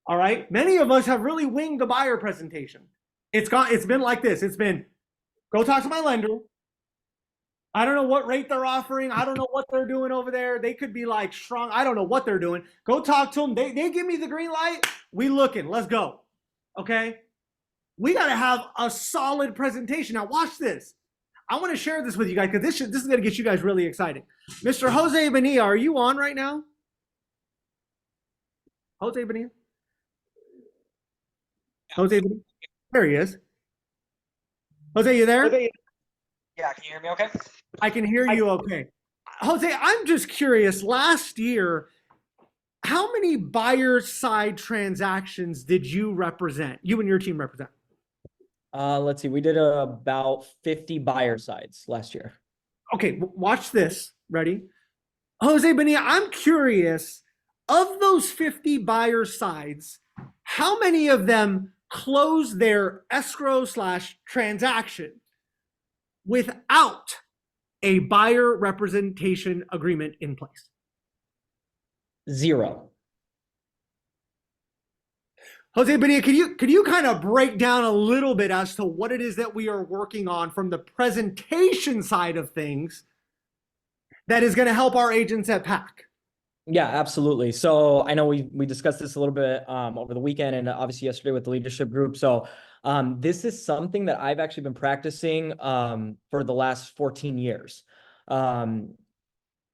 All right. Many of us have really winged the buyer presentation. It's been like this. It's been, go talk to my lender. I don't know what rate they're offering. I don't know what they're doing over there. They could be like strong. I don't know what they're doing. Go talk to them. They give me the green light. We looking. Let's go. Okay. We got to have a solid presentation. Now watch this. I want to share this with you guys because this is going to get you guys really excited. Mr. Jose Bonilla, are you on right now? Jose Bonilla? Jose Bonilla? There he is. Jose, you there? Yeah, can you hear me okay? I can hear you okay. Jose, I'm just curious. Last year, how many buyer side transactions did you represent? You and your team represent? Let's see. We did about 50 buyer sides last year. Okay, watch this. Ready? Jose Bonilla, I'm curious, of those 50 buyer sides, how many of them closed their escrow / transaction without a buyer representation agreement in place? 0. Jose Bonilla, could you kind of break down a little bit as to what it is that we are working on from the presentation side of things that is going to help our agents at PAC? Yeah, absolutely. So I know we discussed this a little bit over the weekend and obviously yesterday with the leadership group. So this is something that I've actually been practicing for the last 14 years. I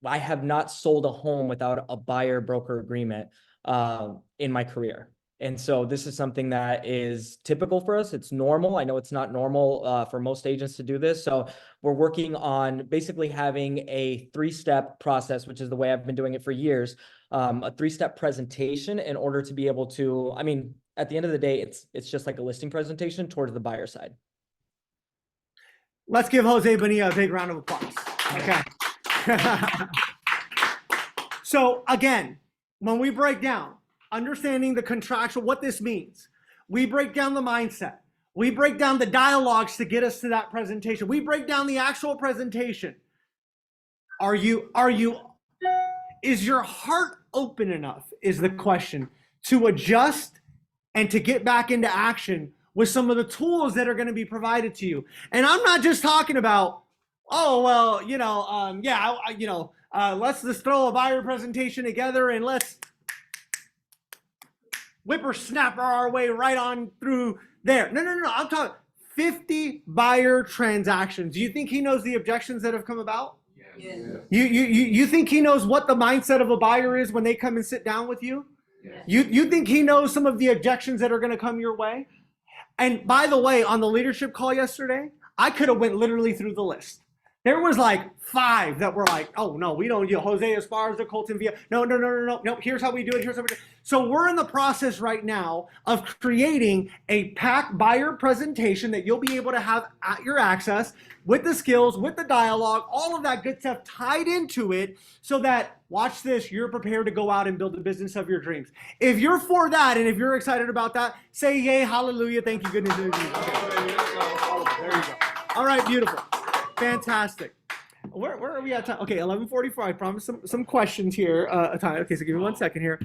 have not sold a home without a buyer broker agreement in my career. And so this is something that is typical for us. It's normal. I know it's not normal for most agents to do this. So we're working on basically having a 3-step process, which is the way I've been doing it for years, a 3-step presentation in order to be able to, I mean, at the end of the day, it's just like a listing presentation towards the buyer side. Let's give Jose Bonilla a big round of applause. Okay. So again, when we break down, understanding the contractual, what this means, we break down the mindset. We break down the dialogues to get us to that presentation. We break down the actual presentation. Is your heart open enough is the question to adjust and to get back into action with some of the tools that are going to be provided to you. And I'm not just talking about, oh, well, let's just throw a buyer presentation together and let's whippersnapper our way right on through there. No. I'm talking 50 buyer transactions. Do you think he knows the objections that have come about? Yes. You think he knows what the mindset of a buyer is when they come and sit down with you? Yes. You think he knows some of the objections that are going to come your way? And by the way, on the leadership call yesterday, I could have went literally through the list. There was like 5 that were like, oh no, we don't, Jose Esparza, Colton Villa. No. Here's how we do it. Here's how we do it. So we're in the process right now of creating a PAC buyer presentation that you'll be able to have at your access with the skills, with the dialogue, all of that good stuff tied into it so that, watch this, you're prepared to go out and build the business of your dreams. If you're for that and if you're excited about that, say yay, hallelujah, thank you, goodness. Okay. There you go. All right, beautiful. Fantastic. Where are we at time? Okay, 11:44. I promised some questions here. Okay, so give me 1 second here.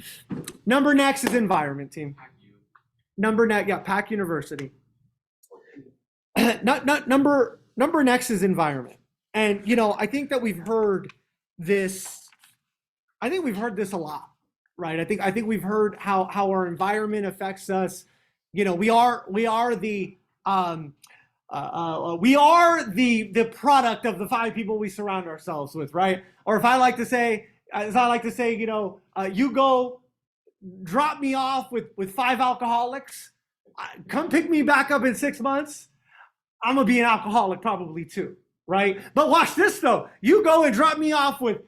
Number next is environment, team. PAC University. Number next is environment. And I think that we've heard this. I think we've heard this a lot, right? I think we've heard how our environment affects us You know, we are the we are the product of the 5 people we surround ourselves with, right? Or as I like to say, you know, you go drop me off with 5 alcoholics, come pick me back up in 6 months, I'm gonna be an alcoholic probably too, right? But watch this though, you go and drop me off with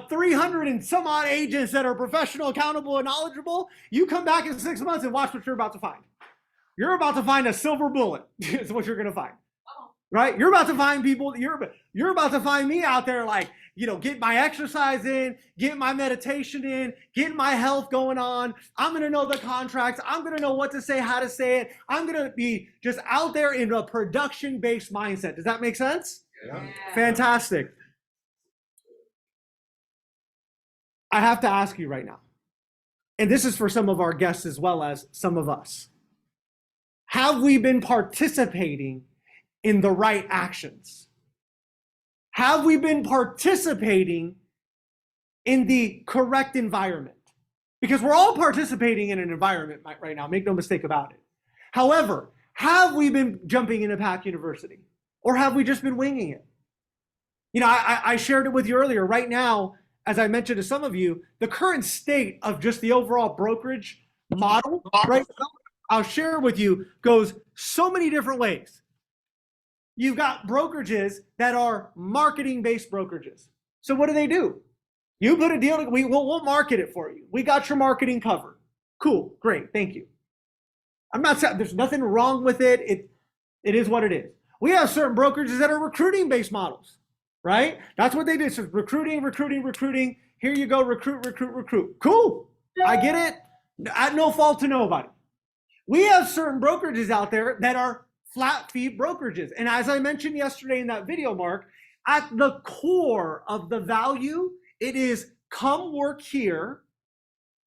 300 and some odd agents that are professional, accountable, and knowledgeable, you come back in 6 months and watch what you're about to find. You're about to find a silver bullet is what you're gonna find, right? You're about to find people, you're about to find me out there like, you know, get my exercise in, get my meditation in, get my health going on. I'm gonna know the contracts. I'm gonna know what to say, how to say it. I'm gonna be just out there in a production-based mindset. Does that make sense? Yeah. Fantastic. I have to ask you right now, and this is for some of our guests as well as some of us. Have we been participating in the right actions? Have we been participating in the correct environment? Because we're all participating in an environment right now, make no mistake about it. However, have we been jumping into Pack University? Or have we just been winging it? You know, I shared it with you earlier. Right now, as I mentioned to some of you, the current state of just the overall brokerage model, right now, I'll share with you, goes so many different ways. You've got brokerages that are marketing-based brokerages. So what do? You put a deal, we'll market it for you. We got your marketing covered. Cool, great, thank you. I'm not saying there's nothing wrong with it. It is what it is. We have certain brokerages that are recruiting-based models, right? That's what they do. So recruiting. Here you go, recruit. Cool, I get it. At no fault to nobody. We have certain brokerages out there that are flat fee brokerages. And as I mentioned yesterday in that video, Mark, at the core of the value, it is come work here.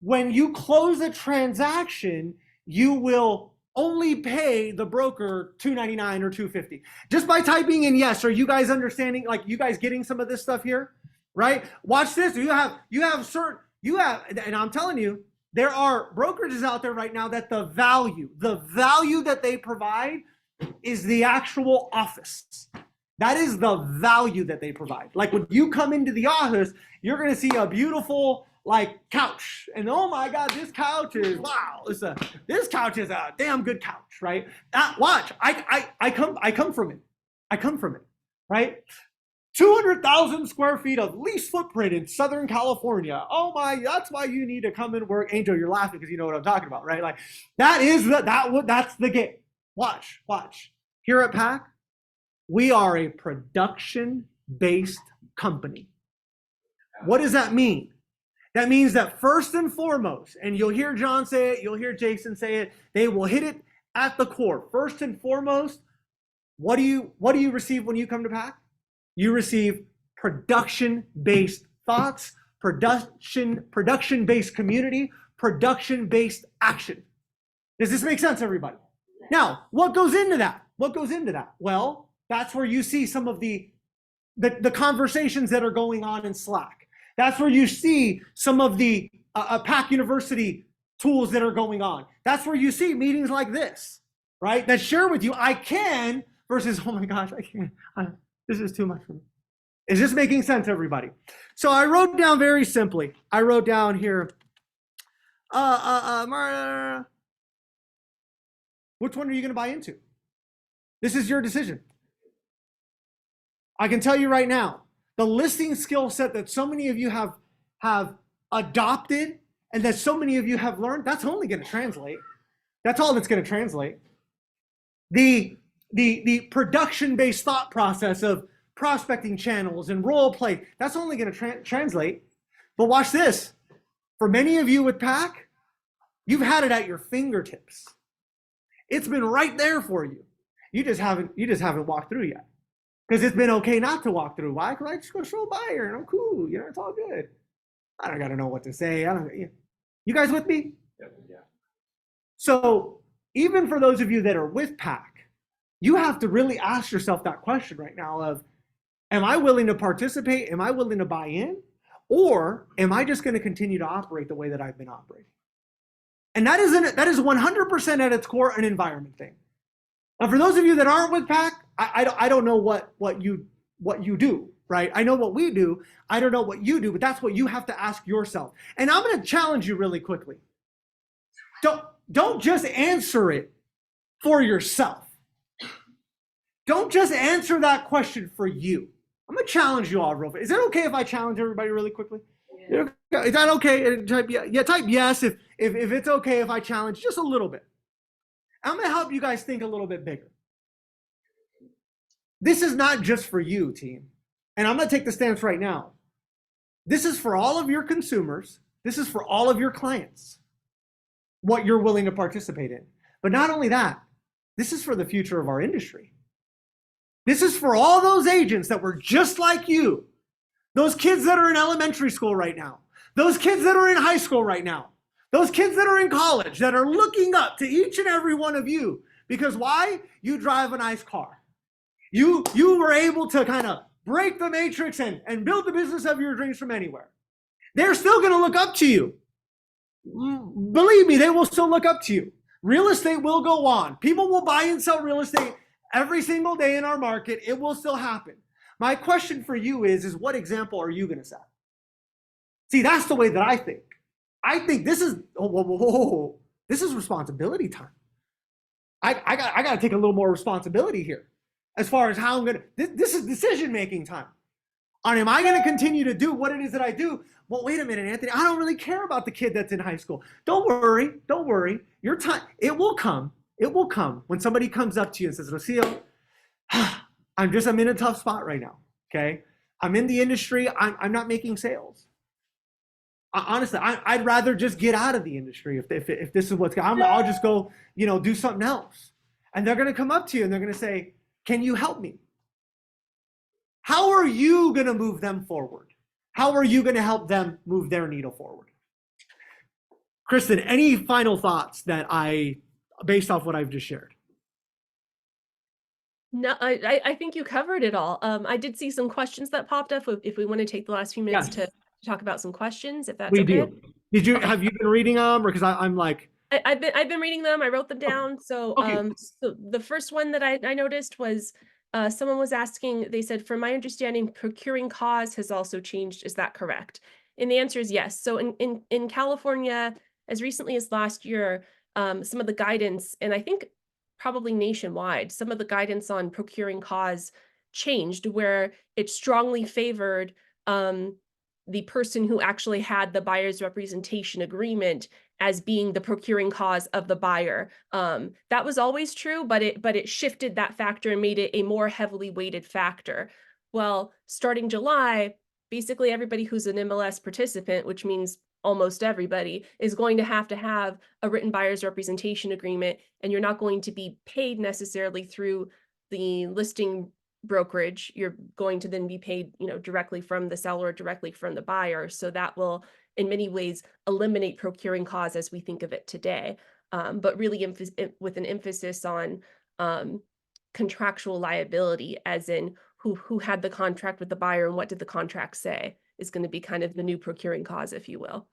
When you close a transaction, you will only pay the broker $299 or $250. Just by typing in yes, are you guys understanding, like you guys getting some of this stuff here? Right? Watch this. You have, and I'm telling you, there are brokerages out there right now that the value that they provide is the actual office. That is the value that they provide. Like when you come into the office, you're going to see a beautiful like couch. And oh my God, this couch is, wow, this couch is a damn good couch, right? Watch, I come from it, right? 200,000 square feet of lease footprint in Southern California. Oh my, that's why you need to come and work. Angel, you're laughing because you know what I'm talking about, right? Like that's the game. Watch. Here at PAC, we are a production-based company. What does that mean? That means that first and foremost, and you'll hear John say it, you'll hear Jason say it, they will hit it at the core. First and foremost, what do you receive when you come to PAC? You receive production-based thoughts, production-based community, production-based action. Does this make sense, everybody? Now, what goes into that? Well, that's where you see some of the conversations that are going on in Slack. That's where you see some of the PAC University tools that are going on. That's where you see meetings like this, right? That share with you, I can, versus, oh my gosh, I can't. This is too much for me. Is this making sense, everybody? So I wrote down very simply, I wrote down here, which one are you going to buy into? This is your decision. I can tell you right now, the listing skill set that so many of you have adopted and that so many of you have learned, that's only going to translate. That's all that's going to translate. The production-based thought process of prospecting channels and role play, that's only going to translate. But watch this. For many of you with PAC, you've had it at your fingertips. It's been right there for you. You just haven't walked through yet. Because it's been okay not to walk through. Why? Because I just go show a buyer and I'm cool. You know, it's all good. I don't got to know what to say. You guys with me? Yeah. So even for those of you that are with PAC, you have to really ask yourself that question right now of, am I willing to participate? Am I willing to buy in? Or am I just going to continue to operate the way that I've been operating? And that is 100% at its core an environment thing. Now, for those of you that aren't with PAC, I don't know what you do, right? I know what we do. I don't know what you do, but that's what you have to ask yourself. And I'm going to challenge you really quickly. Don't just answer it for yourself. Don't just answer that question for you. I'm going to challenge you all real quick. Is it okay if I challenge everybody really quickly? Yeah. Is that okay? Type yes if it's okay if I challenge just a little bit. I'm going to help you guys think a little bit bigger. This is not just for you, team. And I'm going to take the stance right now. This is for all of your consumers. This is for all of your clients, what you're willing to participate in. But not only that, this is for the future of our industry. This is for all those agents that were just like you. Those kids that are in elementary school right now. Those kids that are in high school right now. Those kids that are in college that are looking up to each and every one of you. Because why? You drive a nice car. You were able to kind of break the matrix and build the business of your dreams from anywhere. They're still going to look up to you. Believe me, they will still look up to you. Real estate will go on. People will buy and sell real estate every single day in our market. It will still happen. My question for you is what example are you going to set? See, that's the way that I think. I think this is, this is responsibility time. I got to take a little more responsibility here as far as how I'm going to, this is decision-making time. On am I going to continue to do what it is that I do? Well, wait a minute, Anthony, I don't really care about the kid that's in high school. Don't worry. Your time, it will come when somebody comes up to you and says, Rocio, I'm in a tough spot right now, okay? I'm in the industry, I'm not making sales. Honestly, I'd rather just get out of the industry if this is what's going on. I'll just go, do something else. And they're going to come up to you and they're going to say, can you help me? How are you going to move them forward? How are you going to help them move their needle forward? Kristen, any final thoughts based off what I've just shared? No, I think you covered it all. I did see some questions that popped up. If we want to take the last few minutes to talk about some questions, if that's we okay. Do. Have you been reading them? Or because I'm like, I've been reading them. I wrote them down. So, okay. So the first one that I noticed was someone was asking. They said, "From my understanding, procuring cause has also changed. Is that correct?" And the answer is yes. So in California, as recently as last year, some of the guidance, and I think probably nationwide, some of the guidance on procuring cause changed, where it strongly favored the person who actually had the buyer's representation agreement as being the procuring cause of the buyer. That was always true, but it shifted that factor and made it a more heavily weighted factor. Well, starting July, basically everybody who's an MLS participant, which means almost everybody, is going to have a written buyer's representation agreement, and you're not going to be paid necessarily through the listing brokerage. You're going to then be paid, directly from the seller, directly from the buyer. So that will, in many ways, eliminate procuring cause as we think of it today, but really with an emphasis on contractual liability, as in who had the contract with the buyer and what did the contract say, is going to be kind of the new procuring cause, if you will.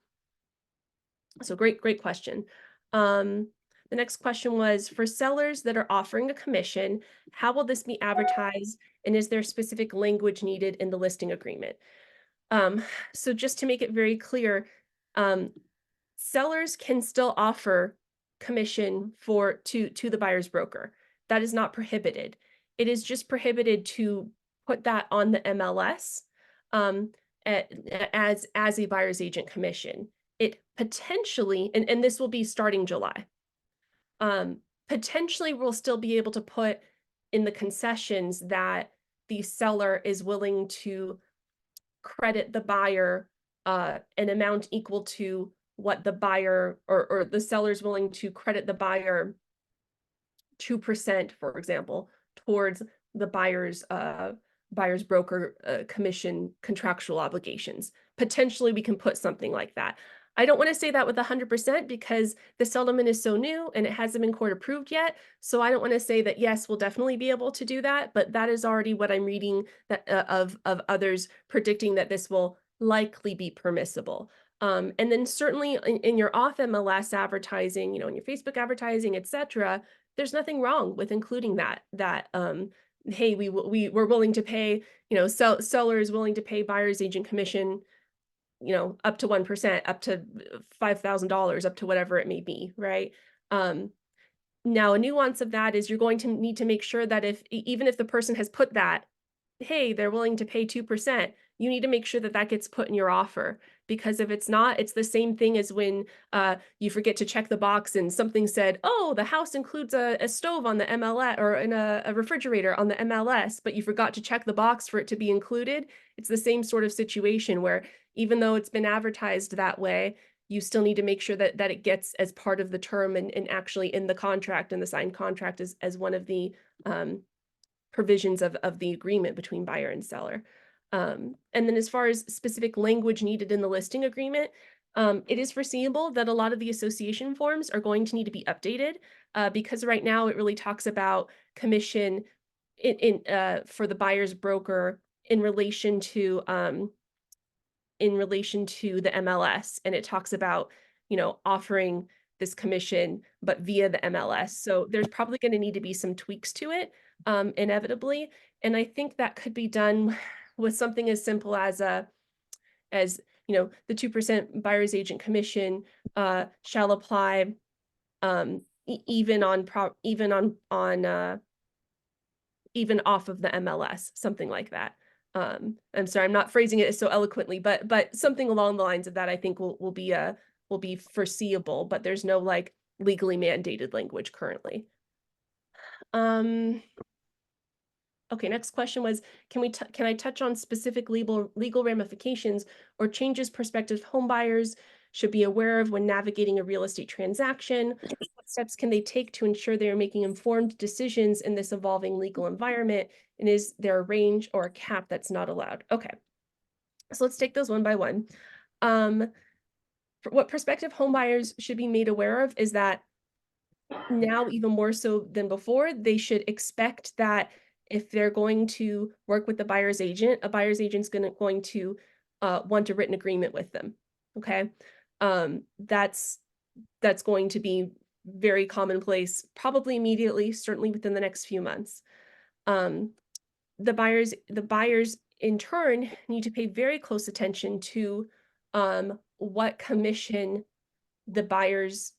So great question. The next question was, for sellers that are offering a commission, how will this be advertised, and is there specific language needed in the listing agreement? So just to make it very clear, sellers can still offer commission to the buyer's broker. That is not prohibited. It is just prohibited to put that on the MLS as a buyer's agent commission. It potentially, and this will be starting July, potentially we'll still be able to put in the concessions that the seller is willing to credit the buyer an amount equal to what the buyer or the seller's willing to credit the buyer 2%, for example, towards the buyer's broker commission contractual obligations. Potentially we can put something like that. I don't want to say that with 100% because the settlement is so new and it hasn't been court approved yet. So I don't want to say that, yes, we'll definitely be able to do that, but that is already what I'm reading that of others predicting that this will likely be permissible. And then certainly in your off MLS advertising, in your Facebook advertising, etc., there's nothing wrong with including that hey, we're willing to pay, seller is willing to pay buyer's agent commission, up to 1%, up to $5,000, up to whatever it may be, right? Now a nuance of that is you're going to need to make sure that even if the person has put that, hey, they're willing to pay 2%, you need to make sure that that gets put in your offer. Because if it's not, it's the same thing as when you forget to check the box and something said, oh, the house includes a stove on the MLS or in a refrigerator on the MLS, but you forgot to check the box for it to be included. It's the same sort of situation where even though it's been advertised that way, you still need to make sure that it gets as part of the term and actually in the contract and the signed contract as one of the provisions of the agreement between buyer and seller. And then as far as specific language needed in the listing agreement, it is foreseeable that a lot of the association forms are going to need to be updated because right now it really talks about commission for the buyer's broker in relation to the MLS, and it talks about, offering this commission, but via the MLS. So there's probably going to need to be some tweaks to it, inevitably. And I think that could be done with something as simple as the 2% buyer's agent commission shall apply even off of the MLS, something like that. I'm sorry, I'm not phrasing it so eloquently, but something along the lines of that I think will be foreseeable, but there's no like legally mandated language currently. Okay, next question was, can I touch on specific legal ramifications or changes prospective home buyers should be aware of when navigating a real estate transaction? What steps can they take to ensure they are making informed decisions in this evolving legal environment? And is there a range or a cap that's not allowed? Okay, so let's take those one by one. What prospective home buyers should be made aware of is that now, even more so than before, they should expect that if they're going to work with the buyer's agent, a buyer's agent's going to want a written agreement with them. Okay, that's going to be very commonplace, probably immediately, certainly within the next few months. The buyers in turn need to pay very close attention to what commission the buyer's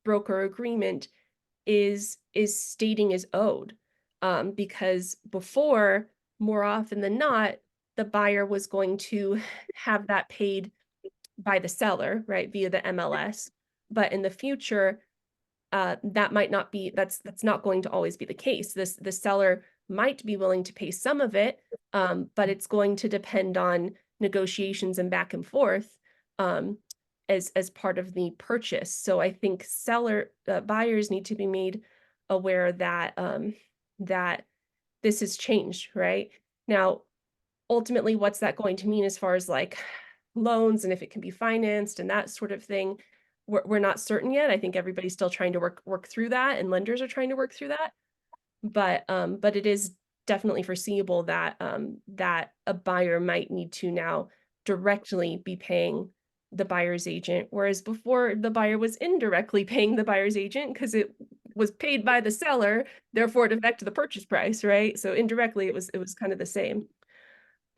broker agreement is stating is owed. Because before, more often than not, the buyer was going to have that paid by the seller, right, via the MLS. But in the future, that might not be, that's not going to always be the case. The seller might be willing to pay some of it, but it's going to depend on negotiations and back and forth as part of the purchase. So I think buyers need to be made aware that that this has changed, right? Now, ultimately, what's that going to mean as far as like loans and if it can be financed and that sort of thing? We're not certain yet. I think everybody's still trying to work through that, and lenders are trying to work through that. But it is definitely foreseeable that that a buyer might need to now directly be paying the buyer's agent, whereas before the buyer was indirectly paying the buyer's agent because it was paid by the seller, therefore it affected the purchase price, right? So indirectly it was kind of the same.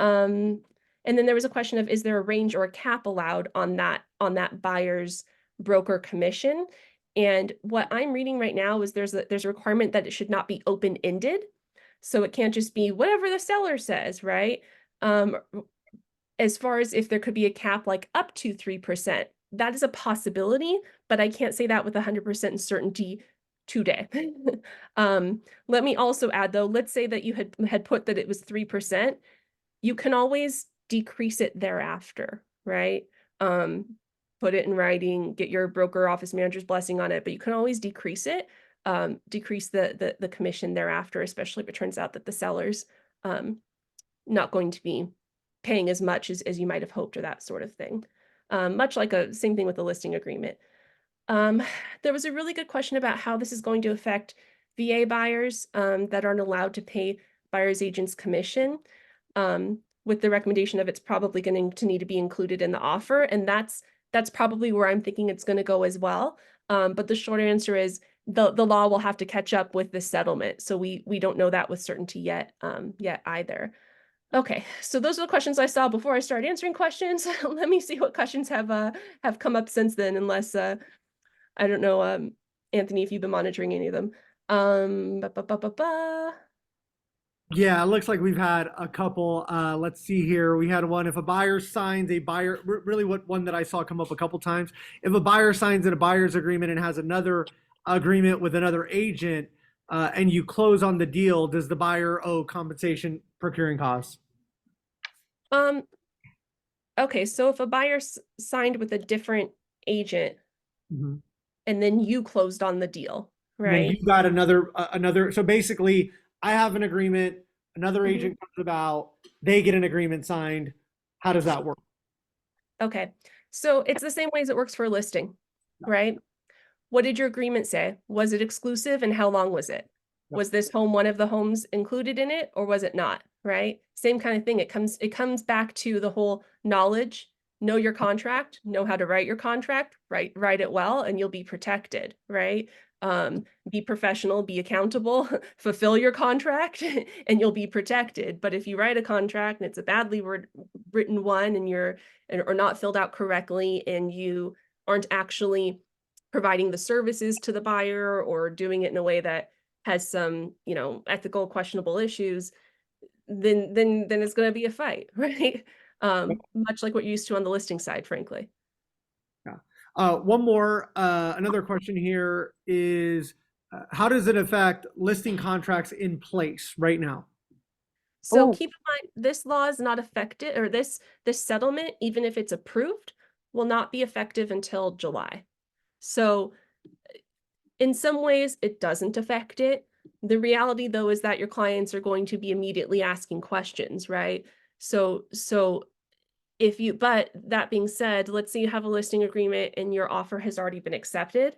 And then there was a question of, is there a range or a cap allowed on that buyer's broker commission? And what I'm reading right now is there's a requirement that it should not be open-ended. So it can't just be whatever the seller says, right? As far as if there could be a cap like up to 3%, that is a possibility, but I can't say that with 100% certainty today. Let me also add though, let's say that you had put that it was 3%, you can always decrease it thereafter, right? Put it in writing, get your broker office manager's blessing on it, but you can always decrease it, decrease the commission thereafter, especially if it turns out that the seller's not going to be paying as much as you might have hoped or that sort of thing. Much like same thing with the listing agreement. There was a really good question about how this is going to affect VA buyers that aren't allowed to pay buyer's agent's commission, with the recommendation of it's probably going to need to be included in the offer. And that's that's probably where I'm thinking it's going to go as well. But the short answer is the law will have to catch up with the settlement. So we don't know that with certainty yet either. Okay, so those are the questions I saw before I started answering questions. Let me see what questions have come up since then, unless I don't know, Anthony, if you've been monitoring any of them. Yeah, it looks like we've had a couple. Let's see here. We had one. If a buyer signs a buyer, really one that I saw come up a couple times. If a buyer signs a buyer's agreement and has another agreement with another agent, and you close on the deal, does the buyer owe compensation procuring costs? Okay, so if a buyer signed with a different agent Mhm. and then you closed on the deal, And then right? you got another. So basically, I have an agreement. Another Mhm. agent comes about. They get an agreement signed. How does that work? Okay, so it's the same way as it works for a listing, right? What did your agreement say? Was it exclusive and how long was it? Yep. Was this home one of the homes included in it or was it not, right? Same kind of thing. It comes back to the whole knowledge, know your contract, know how to write your contract, write it well, and you'll be protected, right? Be professional, be accountable, fulfill your contract, and you'll be protected. But if you write a contract and it's a badly written one and or not filled out correctly and you aren't actually providing the services to the buyer or doing it in a way that has some, ethical questionable issues, then it's going to be a fight, right? Much like what you're used to on the listing side, frankly. One more, another question here is, how does it affect listing contracts in place right now? So keep in mind, this law is not affected, or this settlement, even if it's approved, will not be effective until July. So in some ways, it doesn't affect it. The reality, though, is that your clients are going to be immediately asking questions, right? So but that being said, let's say you have a listing agreement and your offer has already been accepted,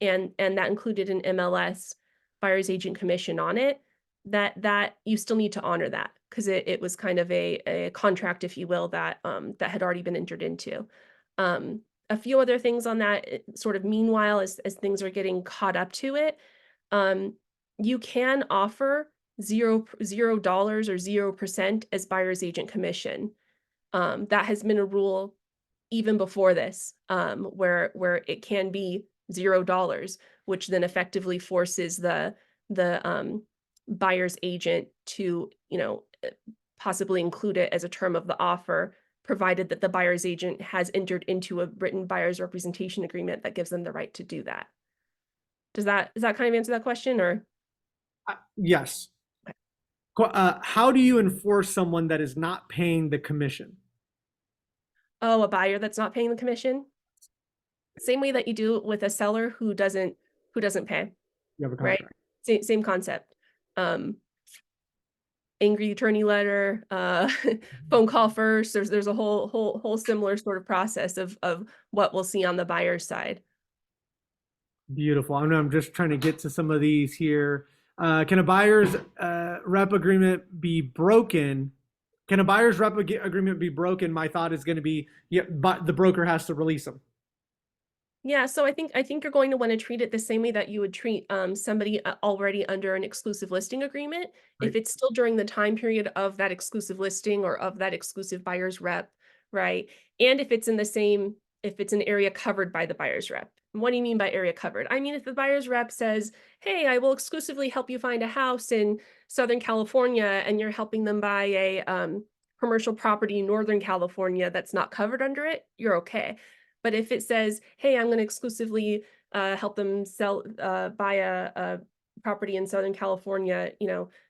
and that included an MLS, buyer's agent commission on it, that you still need to honor that because it was kind of a contract, if you will, that had already been entered into. A few other things on that sort of meanwhile, as things are getting caught up to it, you can offer $0 or 0% as buyer's agent commission. That has been a rule even before this, where it can be $0, which then effectively forces the buyer's agent to, possibly include it as a term of the offer, provided that the buyer's agent has entered into a written buyer's representation agreement that gives them the right to do that. Does that kind of answer that question, or? Yes. How do you enforce someone that is not paying the commission? Oh, a buyer that's not paying the commission? Same way that you do with a seller who doesn't pay, You have a right? contract. Same concept. Angry attorney letter, phone call first. There's a whole similar sort of process of what we'll see on the buyer's side. Beautiful. I'm just trying to get to some of these here. Can a buyer's rep agreement be broken? Can a buyer's rep agreement be broken? My thought is going to be, yeah, but the broker has to release them. Yeah, so I think you're going to want to treat it the same way that you would treat somebody already under an exclusive listing agreement. Right. If it's still during the time period of that exclusive listing or of that exclusive buyer's rep, right? And if it's an area covered by the buyer's rep. What do you mean by area covered? I mean, if the buyer's rep says, hey, I will exclusively help you find a house in Southern California, and you're helping them buy a commercial property in Northern California that's not covered under it, you're okay. But if it says, hey, I'm going to exclusively help them buy a property in Southern California,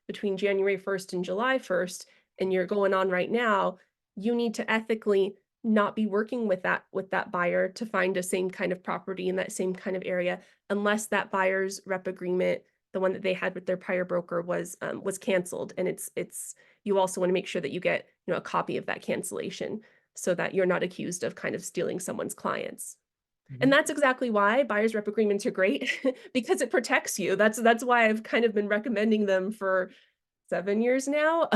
between January 1st and July 1st, and you're going on right now, you need to ethically not be working with that buyer to find a same kind of property in that same kind of area, unless that buyer's rep agreement, the one that they had with their prior broker, was canceled. And it's you also want to make sure that you get a copy of that cancellation, so that you're not accused of kind of stealing someone's clients. Mm-hmm. And that's exactly why buyer's rep agreements are great, because it protects you. That's why I've kind of been recommending them for 7 years now,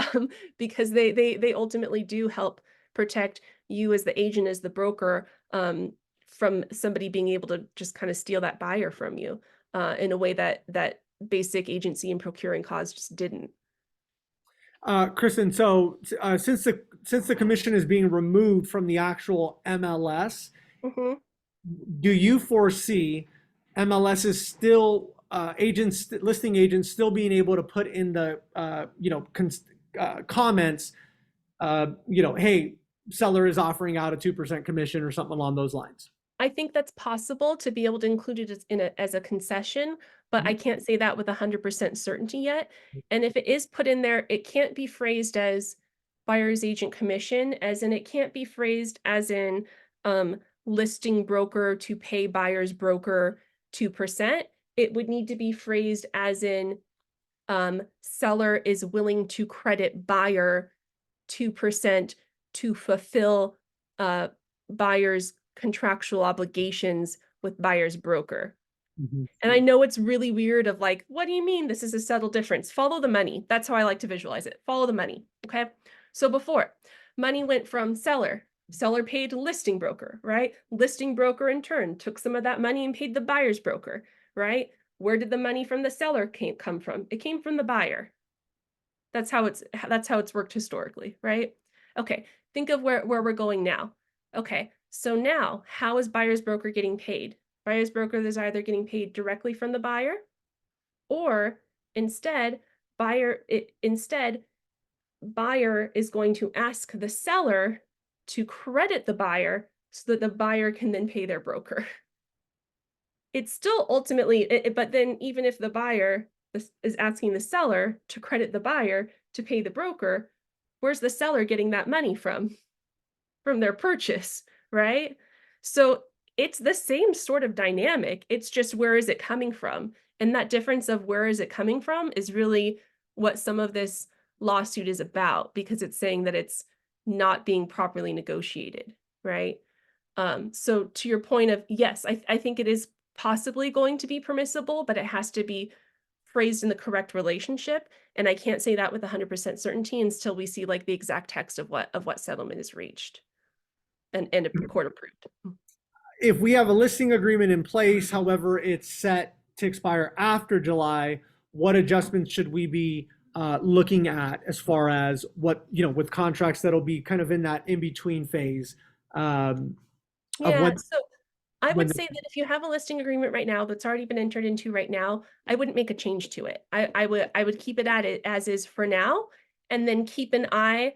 because they ultimately do help protect you as the agent, as the broker, from somebody being able to just kind of steal that buyer from you in a way that basic agency and procuring cause just didn't. Kristen, so since the commission is being removed from the actual MLS, Mm-hmm. do you foresee MLS is still listing agents still being able to put in the comments, hey, seller is offering out a 2% commission or something along those lines? I think that's possible to be able to include it as a concession, but I can't say that with 100% certainty yet. And if it is put in there, it can't be phrased as buyer's agent commission, as in it can't be phrased as in listing broker to pay buyer's broker 2%. It would need to be phrased as in seller is willing to credit buyer 2% to fulfill buyer's contractual obligations with buyer's broker. And I know it's really weird of like, what do you mean this is a subtle difference? Follow the money. That's how I like to visualize it. Follow the money. Okay. So before, money went from seller paid listing broker, right? Listing broker in turn took some of that money and paid the buyer's broker, right? Where did the money from the seller come from? It came from the buyer. That's how it's worked historically, right? Okay. Think of where we're going now. Okay. So now, how is buyer's broker getting paid? Buyer's broker is either getting paid directly from the buyer, or instead, buyer is going to ask the seller to credit the buyer so that the buyer can then pay their broker. It's still ultimately, but then even if the buyer is asking the seller to credit the buyer to pay the broker, where's the seller getting that money from? From their purchase, right? So it's the same sort of dynamic. It's just, where is it coming from? And that difference of where is it coming from is really what some of this lawsuit is about, because it's saying that it's not being properly negotiated, right? So to your point of, yes, I think it is possibly going to be permissible, but it has to be phrased in the correct relationship. And I can't say that with 100% certainty until we see like the exact text of what settlement is reached and a court approved. If we have a listing agreement in place, however, it's set to expire after July, what adjustments should we be looking at as far as what, with contracts that'll be kind of in that in-between phase? So I would say that if you have a listing agreement right now that's already been entered into right now, I wouldn't make a change to it. I would keep it at it as is for now, and then keep an eye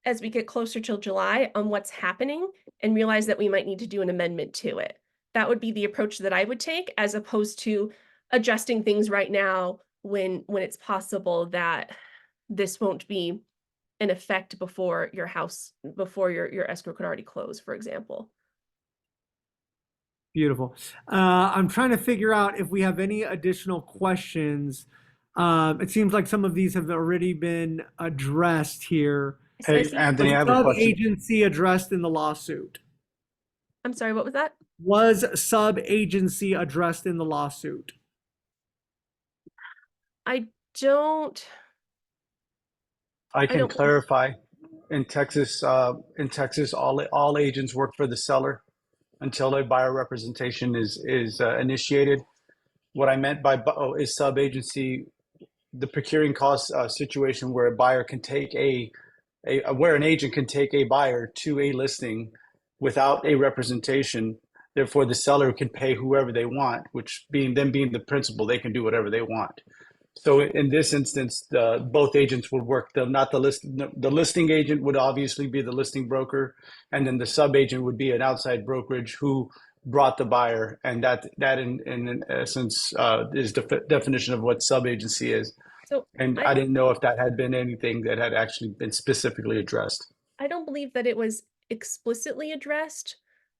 as we get closer till July on what's happening and realize that we might need to do an amendment to it. That would be the approach that I would take, as opposed to adjusting things right now when it's possible that this won't be in effect before your escrow could already close, for example. Beautiful. I'm trying to figure out if we have any additional questions. It seems like some of these have already been addressed here. Hey, Anthony, I have a question. Sub-agency addressed in the lawsuit? I'm sorry, what was that? Was sub-agency addressed in the lawsuit? I can clarify. In Texas, all agents work for the seller until a buyer representation is initiated. What I meant by is sub-agency, the procuring cost situation where a buyer can take where an agent can take a buyer to a listing without a representation. Therefore, the seller can pay whoever they want, which being the principal, they can do whatever they want. So in this instance, both agents would work. The listing agent would obviously be the listing broker, and then the sub agent would be an outside brokerage who brought the buyer, and that in essence is the definition of what sub agency is. So I didn't know if that had been anything that had actually been specifically addressed. I don't believe that it was explicitly addressed.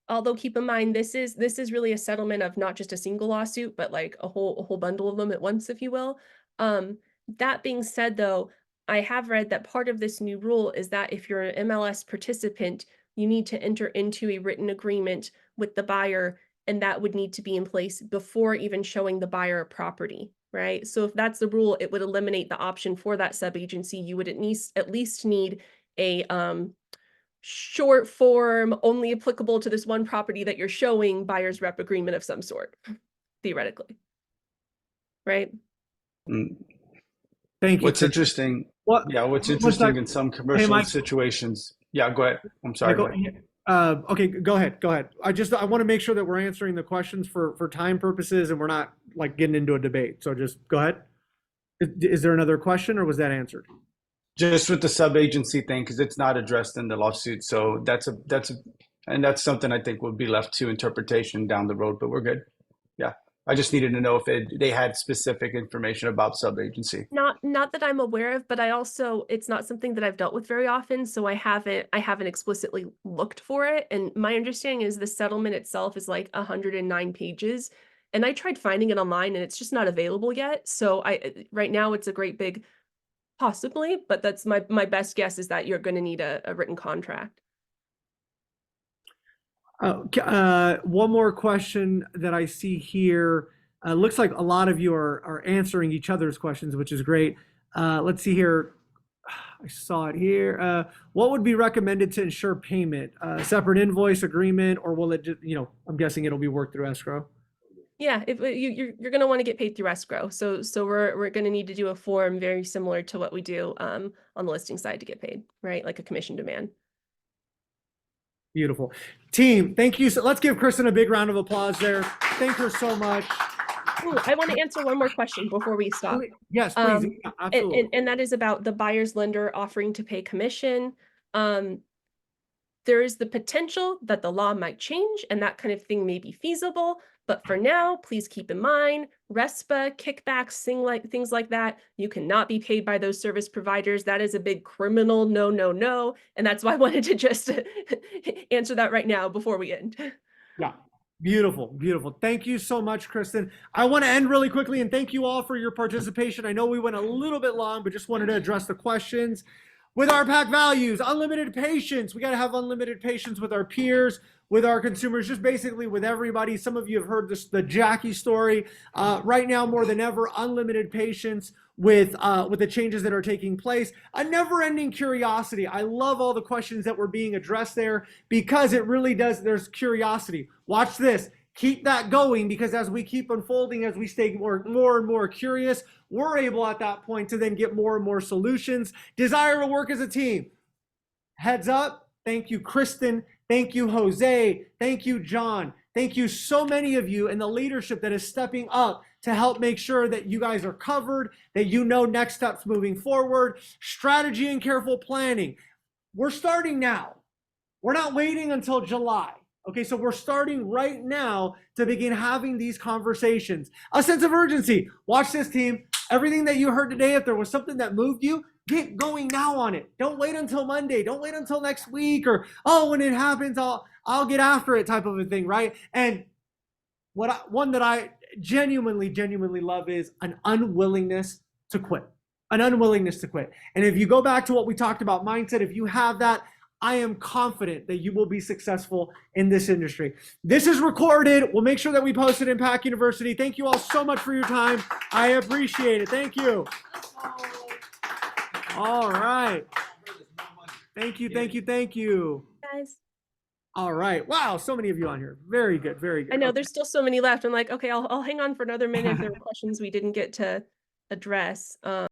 Although keep in mind, this is really a settlement of not just a single lawsuit, but like a whole bundle of them at once, if you will. That being said, though, I have read that part of this new rule is that if you're an MLS participant, you need to enter into a written agreement with the buyer, and that would need to be in place before even showing the buyer a property, right? So if that's the rule, it would eliminate the option for that sub-agency. You would at least need a short form, only applicable to this one property that you're showing buyer's rep agreement of some sort, theoretically. Right? Mm. Thank you. What's Kristen. interesting, What? yeah, what's one interesting sec. in some commercial Mike. situations. Yeah, go ahead. I'm sorry. Michael, go ahead. okay, go ahead. Go ahead. I want to make sure that we're answering the questions for time purposes and we're not like getting into a debate. So just go ahead. Is there another question or was that answered? Just with the sub-agency thing, because it's not addressed in the lawsuit. So that's something I think will be left to interpretation down the road, but we're good. Yeah. I just needed to know if they had specific information about sub-agency. Not that I'm aware of, but I also, it's not something that I've dealt with very often, so I haven't explicitly looked for it. And my understanding is the settlement itself is like 109 pages. And I tried finding it online and it's just not available yet. So right now it's a great big possibly, but that's my best guess is that you're going to need a written contract. One more question that I see here. Looks like a lot of you are answering each other's questions, which is great. Let's see here. I saw it here. What would be recommended to ensure payment? Separate invoice agreement, or will it just, I'm guessing it'll be worked through escrow. Yeah, if you're going to want to get paid through escrow. So we're going to need to do a form very similar to what we do on the listing side to get paid, right? Like a commission demand. Beautiful. Team, thank you. So let's give Kristen a big round of applause there. Thank her so much. Ooh, I want to answer one more question before we stop. Yes, please. Absolutely. And that is about the buyer's lender offering to pay commission. There is the potential that the law might change and that kind of thing may be feasible. But for now, please keep in mind, RESPA, kickbacks, things like that, you cannot be paid by those service providers. That is a big criminal no. And that's why I wanted to just answer that right now before we end. Yeah. Beautiful, beautiful. Thank you so much, Kristen. I want to end really quickly and thank you all for your participation. I know we went a little bit long, but just wanted to address the questions. With our PAC values, unlimited patience. We got to have unlimited patience with our peers, with our consumers, just basically with everybody. Some of you have heard the Jackie story. Right now, more than ever, unlimited patience with the changes that are taking place. A never-ending curiosity. I love all the questions that were being addressed there because it really does. There's curiosity. Watch this. Keep that going because as we keep unfolding, as we stay more and more curious, we're able at that point to then get more and more solutions. Desire to work as a team. Heads up. Thank you, Kristen. Thank you, Jose. Thank you, John. Thank you so many of you and the leadership that is stepping up to help make sure that you guys are covered, that you know next steps moving forward. Strategy and careful planning. We're starting now. We're not waiting until July. Okay, so we're starting right now to begin having these conversations. A sense of urgency. Watch this, team. Everything that you heard today, if there was something that moved you, get going now on it. Don't wait until Monday. Don't wait until next week or, oh, when it happens, I'll get after it type of a thing, right? And one that I genuinely love is an unwillingness to quit. An unwillingness to quit. And if you go back to what we talked about, mindset, if you have that, I am confident that you will be successful in this industry. This is recorded. We'll make sure that we post it in PAC University. Thank you all so much for your time. I appreciate it. Thank you. All right. Thank you. Guys. All right. Wow, so many of you on here. Very good, very good. I know Okay. there's still so many left. I'm like, okay, I'll hang on for another minute if there were questions we didn't get to address.